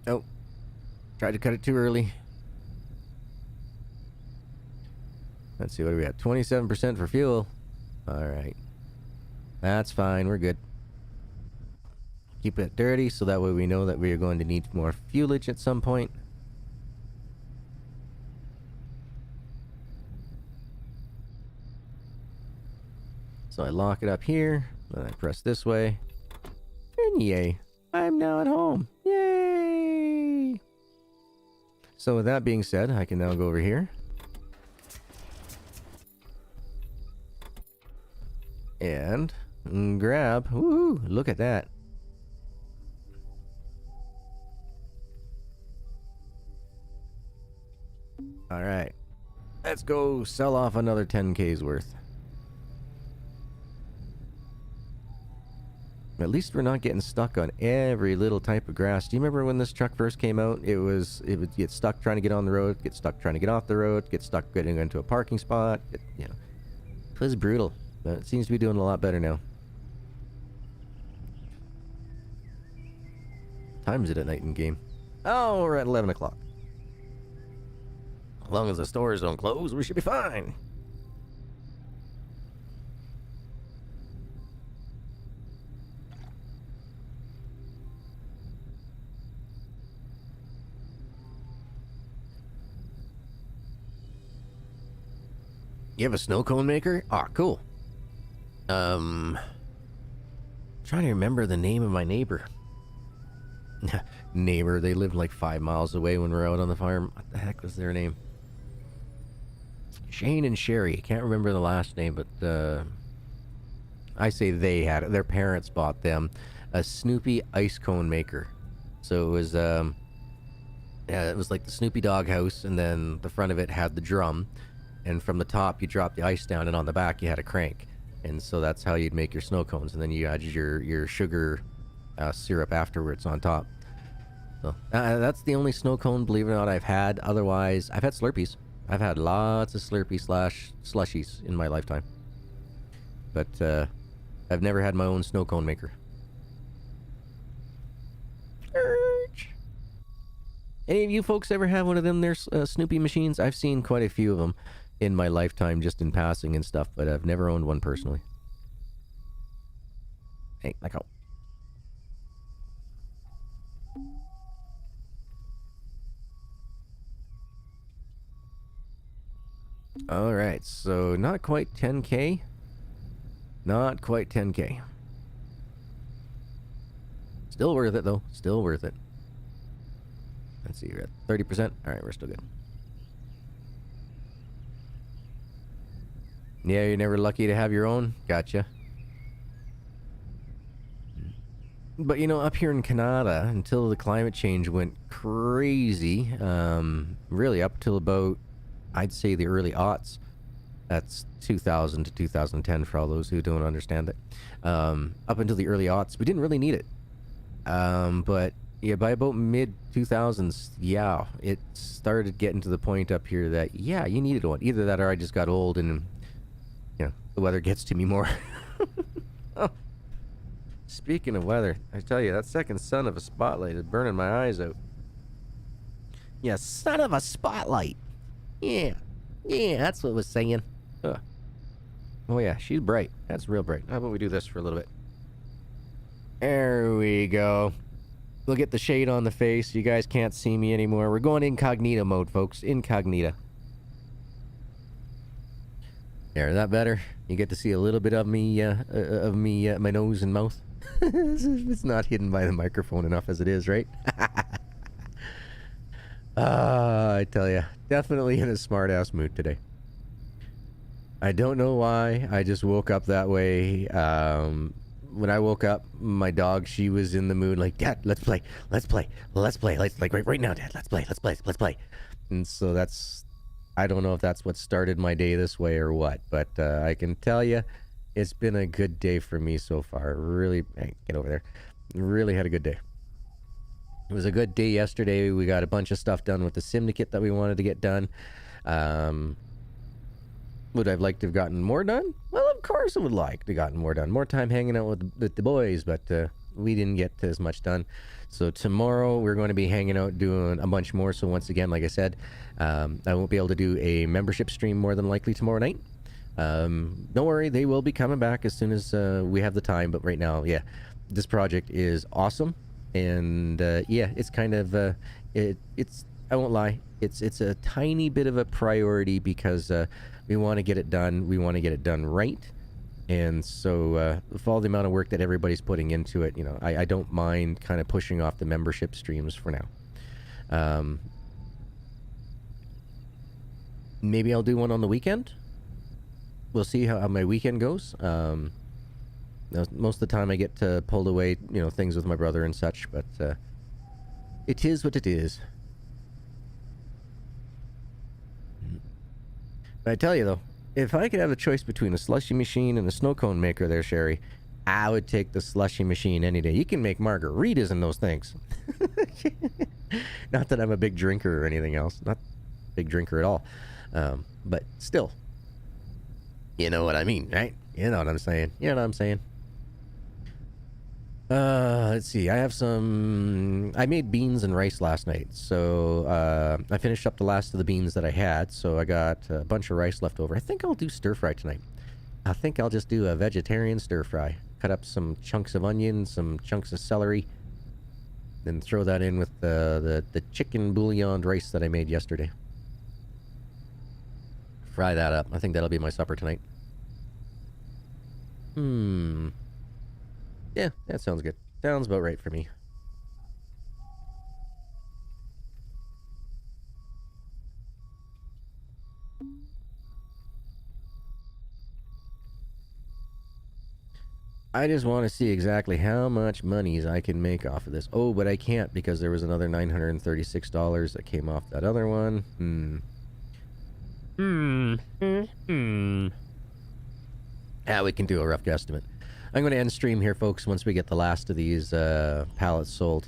Oh, tried to cut it too early. Let's see, what do we got? 27% for fuel. Alright. That's fine, we're good. Keep it dirty so that way we know that we are going to need more fuelage at some point. So I lock it up here, then I press this way, and yay, I'm now at home. Yay! So with that being said, I can now go over here. And grab, woohoo, look at that. Alright, let's go sell off another 10K's worth. At least we're not getting stuck on every little type of grass. Do you remember when this truck first came out? It would get stuck trying to get on the road, get stuck trying to get off the road, get stuck getting into a parking spot. It was brutal, but it seems to be doing a lot better now. Time is it at night in game? Oh, we're at 11 o'clock. As long as the stores don't close, we should be fine. You have a snow cone maker? Ah, cool. Trying to remember the name of my neighbor. Neighbor, they lived like 5 miles away when we were out on the farm. What the heck was their name? Shane and Sherry. Can't remember the last name, but I say they had it. Their parents bought them a Snoopy ice cone maker. So it was it was like the Snoopy dog house, and then the front of it had the drum, and from the top you drop the ice down, and on the back you had a crank, and so that's how you'd make your snow cones, and then you add your sugar syrup afterwards on top. So that's the only snow cone, believe it or not, I've had. Otherwise, I've had Slurpees. I've had lots of Slurpee / slushies in my lifetime, but I've never had my own snow cone maker. Any of you folks ever have one of them there Snoopy machines? I've seen quite a few of them in my lifetime, just in passing and stuff, but I've never owned one personally. Hey, let go. Alright, so not quite 10K. Not quite 10K. Still worth it, though. Still worth it. Let's see, you're at 30%. Alright, we're still good. Yeah, you're never lucky to have your own? Gotcha. But, you know, up here in Canada, until the climate change went crazy, really up till about, I'd say, the early aughts. That's 2000 to 2010 for all those who don't understand it. Up until the early aughts, we didn't really need it. But yeah, by about mid-2000s, yeah, it started getting to the point up here that, yeah, you needed one. Either that or I just got old and, you know, the weather gets to me more. Oh. Speaking of weather, I tell you, that second son of a spotlight is burning my eyes out. Yeah, son of a spotlight. Yeah, that's what I was saying. Ugh. Oh yeah, she's bright. That's real bright. How about we do this for a little bit? There we go. We'll get the shade on the face. You guys can't see me anymore. We're going incognito mode, folks. Incognito. There, is that better? You get to see a little bit of me, my nose and mouth. It's not hidden by the microphone enough as it is, right? I tell you, definitely in a smart-ass mood today. I don't know why. I just woke up that way. When I woke up, my dog, she was in the mood like, Dad, let's play. Like right now, Dad, let's play. And so that's, I don't know if that's what started my day this way or what, but I can tell you, it's been a good day for me so far. Really, hey, get over there. Really had a good day. It was a good day yesterday. We got a bunch of stuff done with the Simdicate that we wanted to get done. Would I have liked to have gotten more done? Well, of course I would like to have gotten more done. More time hanging out with the boys, but we didn't get as much done. So tomorrow we're going to be hanging out doing a bunch more. So once again, like I said, I won't be able to do a membership stream more than likely tomorrow night. Don't worry, they will be coming back as soon as we have the time. But right now, yeah, this project is awesome. And yeah, it's kind of it's I won't lie, it's a tiny bit of a priority because we want to get it done. We want to get it done right, And so for all the amount of work that everybody's putting into it, you know, I don't mind kind of pushing off the membership streams for now. Maybe I'll do one on the weekend. We'll see how my weekend goes. Most of the time I get pulled away, you know, things with my brother and such, but it is what it is. But I tell you though, if I could have a choice between a slushy machine and a snow cone maker there, Sherry, I would take the slushy machine any day. You can make margaritas in those things. Not that I'm a big drinker or anything else. Not a big drinker at all. But still, you know what I mean, right? You know what I'm saying. You know what I'm saying. Let's see. I made beans and rice last night. So, I finished up the last of the beans that I had. So I got a bunch of rice left over. I think I'll do stir fry tonight. I think I'll just do a vegetarian stir fry. Cut up some chunks of onion, some chunks of celery. Then throw that in with the chicken bouillon rice that I made yesterday. Fry that up. I think that'll be my supper tonight. Yeah, that sounds good. Sounds about right for me. I just want to see exactly how much monies I can make off of this. Oh, but I can't because there was another $936 that came off that other one. We can do a rough guesstimate. I'm going to end stream here, folks, once we get the last of these pallets sold.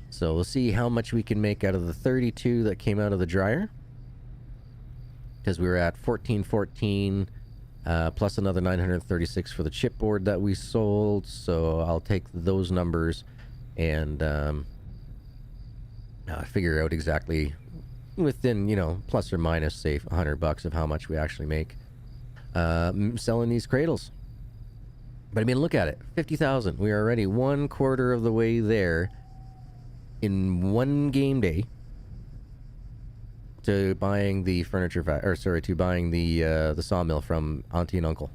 So we'll see how much we can make out of the 32 that came out of the dryer. Because we were at 1414, plus another 936 for the chipboard that we sold. So I'll take those numbers and figure out exactly within, you know, plus or minus, say, $100 of how much we actually make selling these cradles. But I mean, look at it. 50,000. We are already 1/4 of the way there in one game day to buying the to buying the sawmill from Auntie and Uncle.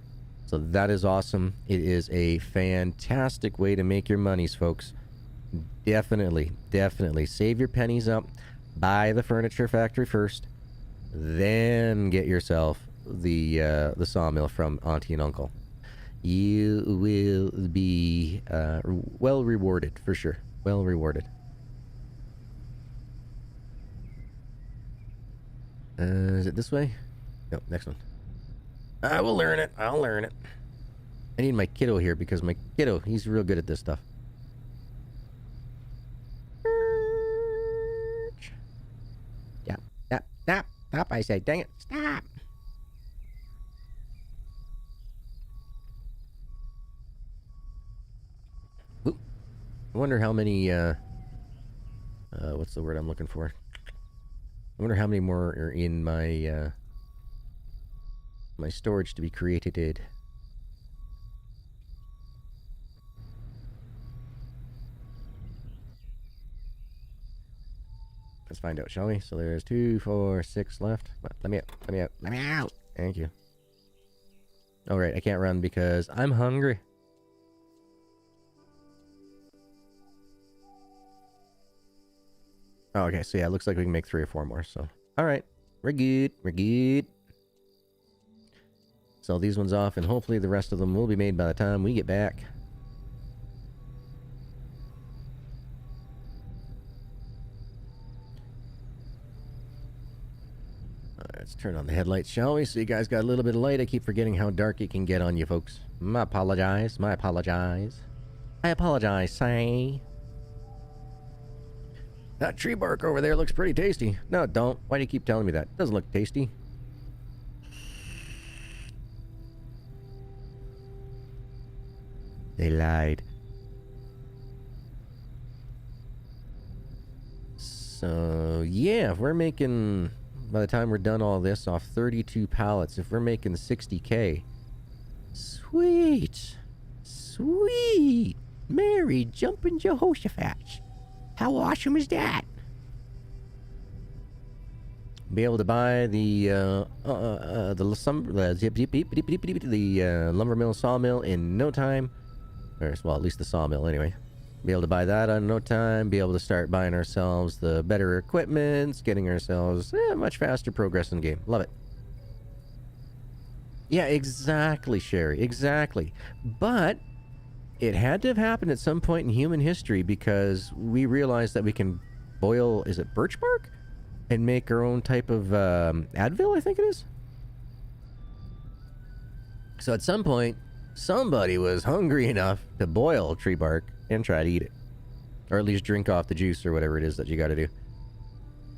So that is awesome. It is a fantastic way to make your monies, folks. Definitely save your pennies up. Buy the furniture factory first, then get yourself the sawmill from Auntie and Uncle. You will be well rewarded, for sure. Well rewarded. Is it this way? No, next one. I will learn it. I'll learn it. I need my kiddo here because my kiddo, he's real good at this stuff. Stop, I say. Dang it. Stop. Ooh. I wonder how many, what's the word I'm looking for? I wonder how many more are in my, my storage to be created. Let's find out, shall we? So there's 2, 4, 6 left. Let me out. Thank you. All right, I can't run because I'm hungry. Oh, okay, so yeah, it looks like we can make 3 or 4 more, so. All right, we're good. Sell these ones off, and hopefully the rest of them will be made by the time we get back. Let's turn on the headlights, shall we? So you guys got a little bit of light. I keep forgetting how dark it can get on you, folks. I apologize. I apologize, say. That tree bark over there looks pretty tasty. No, it don't. Why do you keep telling me that? It doesn't look tasty. They lied. So, yeah, if we're making... By the time we're done all this off 32 pallets, if we're making 60K, sweet, Mary jumping Jehoshaphat. How awesome is that? be able to buy the lumber mill, sawmill in no time. Or, well, at least the sawmill anyway. Be able to buy that in no time. Be able to start buying ourselves the better equipment, getting ourselves much faster progress in the game. Love it. Yeah, exactly, Sherry. Exactly. But it had to have happened at some point in human history because we realized that we can boil, is it birch bark? And make our own type of Advil, I think it is. So at some point, somebody was hungry enough to boil tree bark and try to eat it. Or at least drink off the juice or whatever it is that you got to do.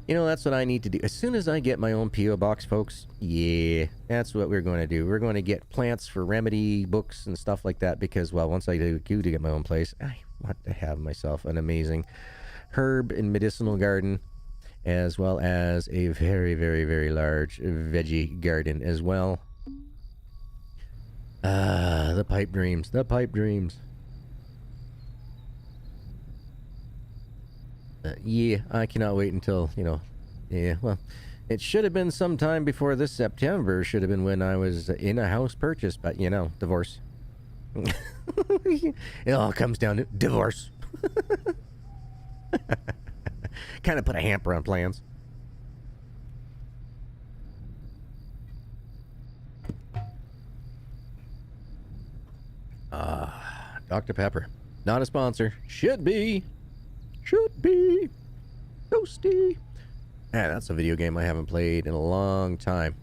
You know, that's what I need to do. As soon as I get my own P.O. box, folks, yeah, that's what we're going to do. We're going to get plants for remedy books and stuff like that because, well, once I do to get my own place, I want to have myself an amazing herb and medicinal garden, as well as a very, very, very large veggie garden as well. The pipe dreams. The pipe dreams. Yeah, I cannot wait until, you know, yeah, well, it should have been sometime before this September, should have been when I was in a house purchase, but, you know, divorce. It all comes down to divorce. Kind of put a hamper on plans. Dr. Pepper. Not a sponsor. Should be. Should be. Toasty. Yeah, that's a video game I haven't played in a long time.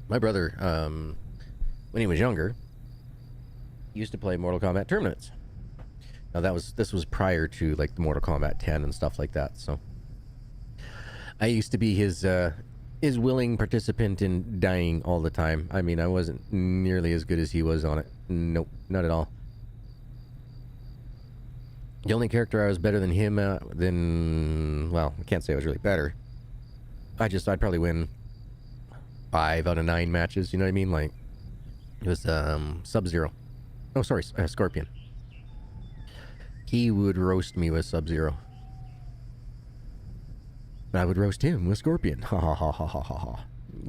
My brother, when he was younger, used to play Mortal Kombat tournaments. Now this was prior to like the Mortal Kombat 10 and stuff like that, so I used to be his willing participant in dying all the time. I mean, I wasn't nearly as good as he was on it. Nope, not at all. The only character I was better than him well, I can't say I was really better. I'd probably win 5 out of 9 matches, you know what I mean? Like, it was Sub-Zero. Oh, sorry, Scorpion. He would roast me with Sub-Zero. I would roast him with Scorpion. Ha ha ha ha ha ha ha.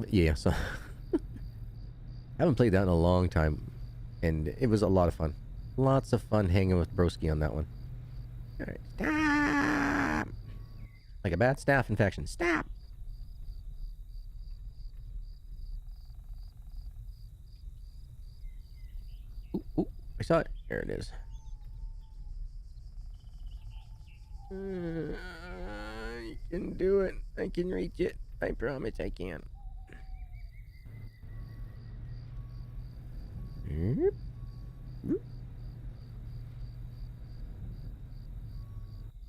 Yeah, so I haven't played that in a long time, and it was a lot of fun. Lots of fun hanging with Broski on that one. All right, stop! Like a bad staph infection. Stop! Ooh, ooh, I saw it. There it is. I can do it. I can reach it. I promise I can.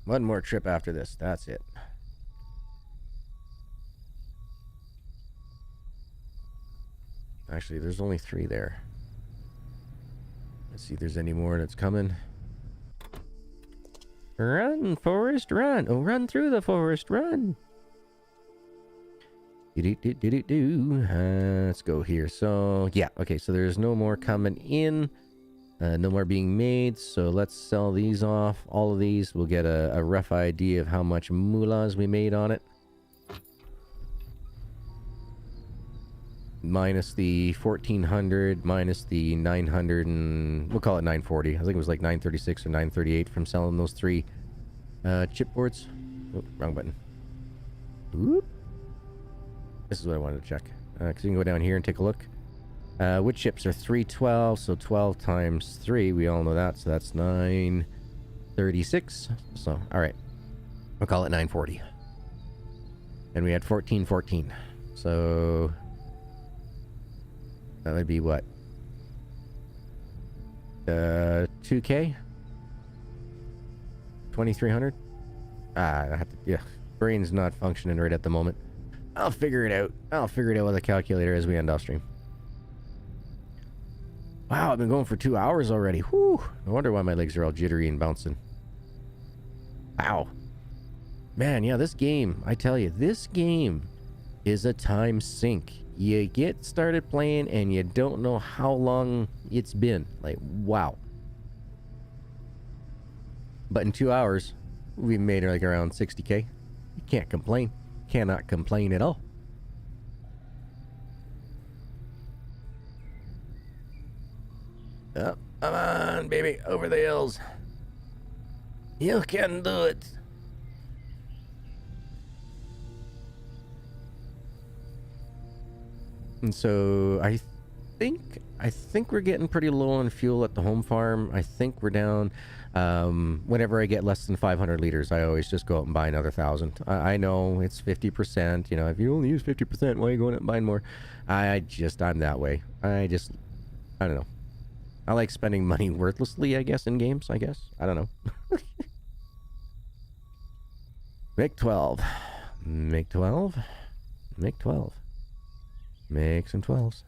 One more trip after this. That's it. Actually, there's only 3 there. Let's see if there's any more that's coming. Run, forest, run. Oh, run through the forest, run. Let's go here. So, yeah. Okay, so there's no more coming in. No more being made. So let's sell these off. All of these. We'll get a rough idea of how much moolahs we made on it. Minus the 1400, minus the 900, and we'll call it 940. I think it was like 936 or 938 from selling those 3 chipboards. Oh, wrong button. Oop. This is what I wanted to check. Because you can go down here and take a look. Wood chips are 312, so 12 times 3, we all know that, so that's 936. So, alright. We'll call it 940. And we had 1414. So that would be what? 2K? 2300? I have to, yeah. Brain's not functioning right at the moment. I'll figure it out. I'll figure it out with a calculator as we end off stream. Wow, I've been going for 2 hours already. Whew. No wonder why my legs are all jittery and bouncing. Wow. Man, yeah, this game, I tell you, this game is a time sink. You get started playing and you don't know how long it's been. Like, wow. But in 2 hours, we made like around 60K. You can't complain. Cannot complain at all. baby. Over the hills. You can do it. And so I think we're getting pretty low on fuel at the home farm. I think we're down. Whenever I get less than 500 liters, I always just go out and buy another 1,000. I know it's 50%. You know, if you only use 50%, why are you going out and buying more? I'm that way. I don't know. I like spending money worthlessly, I guess, in games, I guess. I don't know. Make 12. Make 12. Make 12. Make some 12s.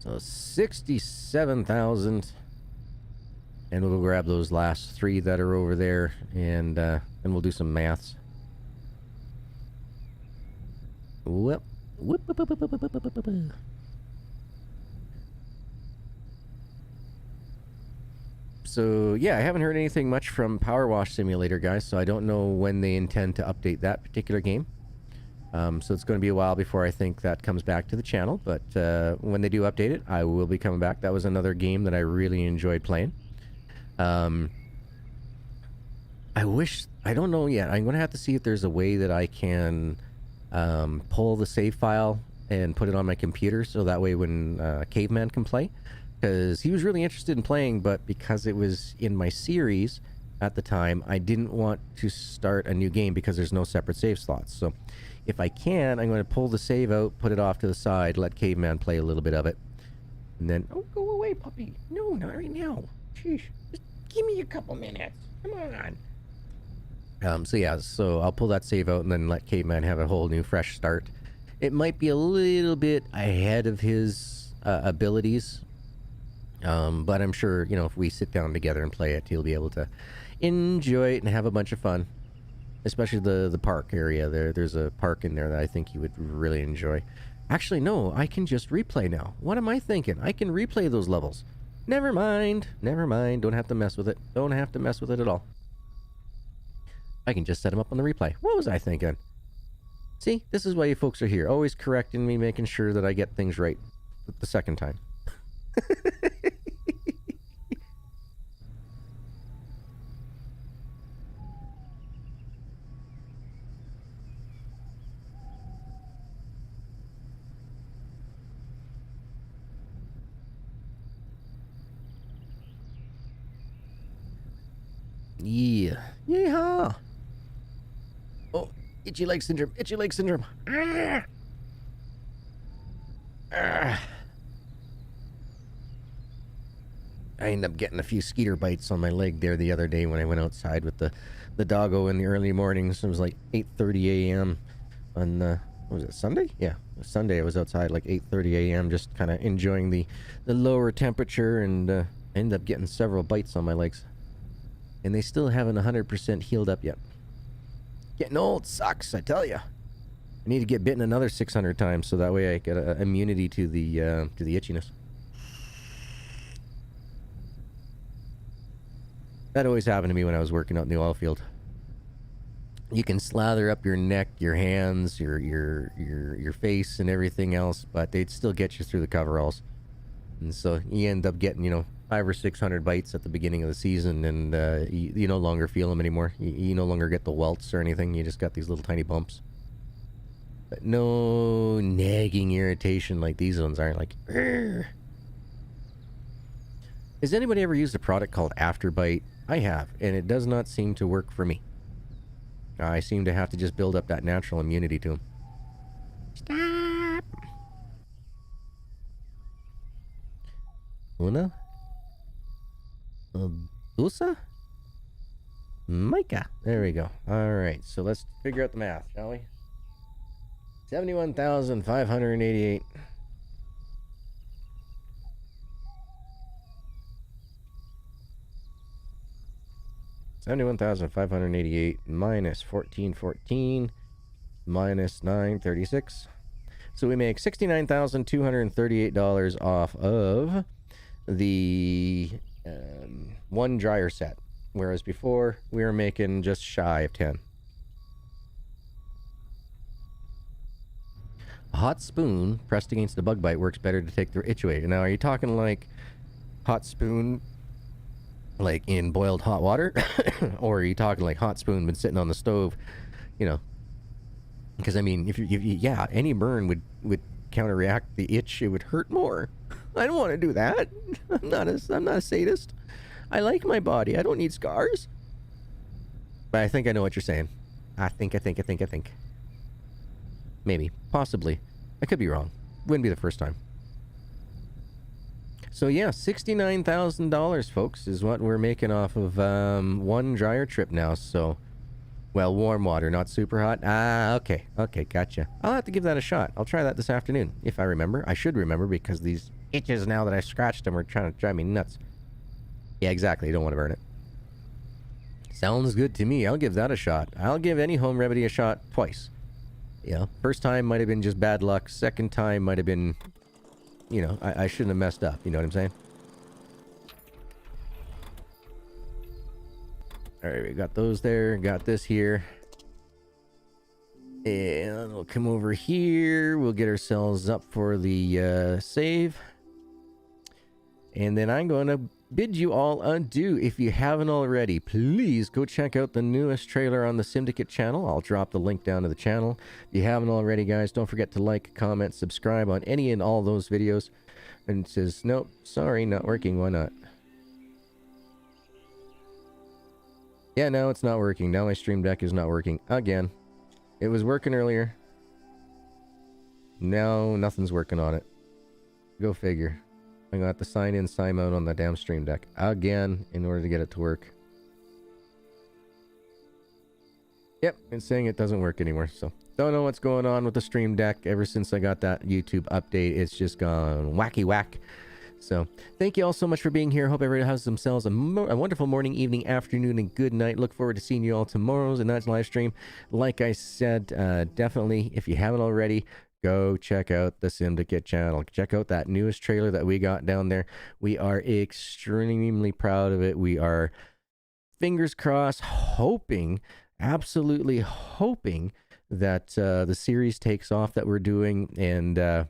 So 67,000, and we'll grab those last 3 that are over there, and we'll do some maths. Whoop. So yeah, I haven't heard anything much from Power Wash Simulator, guys, so I don't know when they intend to update that particular game. So it's going to be a while before I think that comes back to the channel, but when they do update it, I will be coming back. That was another game that I really enjoyed playing. I don't know yet. I'm going to have to see if there's a way that I can pull the save file and put it on my computer, so that way when Caveman can play. Because he was really interested in playing, but because it was in my series at the time, I didn't want to start a new game because there's no separate save slots. So if I can, I'm going to pull the save out, put it off to the side, let Caveman play a little bit of it. And then, oh, go away, puppy. No, not right now. Sheesh. Just give me a couple minutes. Come on. So yeah, so I'll pull that save out and then let Caveman have a whole new fresh start. It might be a little bit ahead of his abilities. But I'm sure, you know, if we sit down together and play it, he'll be able to enjoy it and have a bunch of fun. Especially the park area there. There's a park in there that I think he would really enjoy. Actually, no, I can just replay now. What am I thinking? I can replay those levels. Never mind. Never mind. Don't have to mess with it. Don't have to mess with it at all. I can just set them up on the replay. What was I thinking? See, this is why you folks are here. Always correcting me, making sure that I get things right the second time. Yeah. Yeehaw. Oh, itchy leg syndrome. Itchy leg syndrome. Ah. Ah. I ended up getting a few skeeter bites on my leg there the other day when I went outside with the doggo in the early mornings. It was like 8:30 a.m. on, what was it, Sunday? Yeah, Sunday I was outside like 8:30 a.m. just kind of enjoying the lower temperature, and ended up getting several bites on my legs. And they still haven't 100% healed up yet. Getting old sucks, I tell you. I need to get bitten another 600 times so that way I get immunity to the itchiness. That always happened to me when I was working out in the oil field. You can slather up your neck, your hands, your face, and everything else, but they'd still get you through the coveralls. And so you end up getting, 500 or 600 bites at the beginning of the season, and you no longer feel them anymore. You no longer get the welts or anything. You just got these little tiny bumps. But no nagging irritation like these ones aren't. Like, Rrr. Has anybody ever used a product called Afterbite? I have, and it does not seem to work for me. I seem to have to just build up that natural immunity to them. Stop! Una? Busa? Micah. There we go. Alright, so let's figure out the math, shall we? 71,588. $71,588 minus 1,414 minus 936. So we make $69,238 off of the one dryer set. whereas before we were making just shy of 10. A hot spoon pressed against the bug bite works better to take the itch away. Now, are you talking like hot spoon, like in boiled hot water? Or are you talking like hot spoon been sitting on the stove, you know? Because, I mean, if you, yeah, any burn would counteract the itch. It would hurt more. I don't want to do that. I'm not a sadist. I like my body. I don't need scars. But I think I know what you're saying. I think. Maybe. Possibly. I could be wrong. Wouldn't be the first time. So yeah, $69,000, folks, is what we're making off of one dryer trip now. So, well, warm water, not super hot. Ah, okay. Okay, gotcha. I'll have to give that a shot. I'll try that this afternoon, if I remember. I should remember, because these itches now that I scratched them are trying to drive me nuts. Yeah, exactly. You don't want to burn it. Sounds good to me. I'll give that a shot. I'll give any home remedy a shot twice. You know, first time might have been just bad luck. Second time might have been, you know, I shouldn't have messed up. You know what I'm saying? All right, we got those there. Got this here. And we'll come over here. We'll get ourselves up for the save. And then I'm going to bid you all adieu. If you haven't already, please go check out the newest trailer on the Simdicate channel. I'll drop the link down to the channel. If you haven't already, guys, don't forget to like, comment, subscribe on any and all those videos. And it says, nope, sorry, not working. Why not? Yeah, now it's not working. Now my stream deck is not working again. It was working earlier. Now nothing's working on it. Go figure. I'm gonna have to sign in, sign out on the damn stream deck again in order to get it to work. Yep, it's saying it doesn't work anymore, so don't know what's going on with the stream deck. Ever since I got that YouTube update, it's just gone wacky whack. So thank you all so much for being here. Hope everybody has themselves a wonderful morning, evening, afternoon, and good night. Look forward to seeing you all tomorrow's and that's live stream. Like I said, definitely, if you haven't already, go check out the Simdicate channel. Check out that newest trailer that we got down there. We are extremely proud of it. We are, fingers crossed, hoping, absolutely hoping that the series takes off that we're doing. And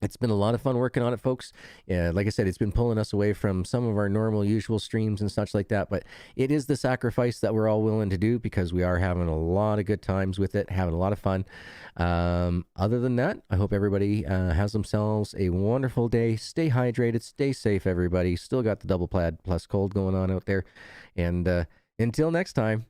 it's been a lot of fun working on it, folks. Like I said, it's been pulling us away from some of our normal, usual streams and such like that. But it is the sacrifice that we're all willing to do because we are having a lot of good times with it, having a lot of fun. Other than that, I hope everybody has themselves a wonderful day. Stay hydrated, stay safe, everybody. Still got the double plaid plus cold going on out there. And until next time,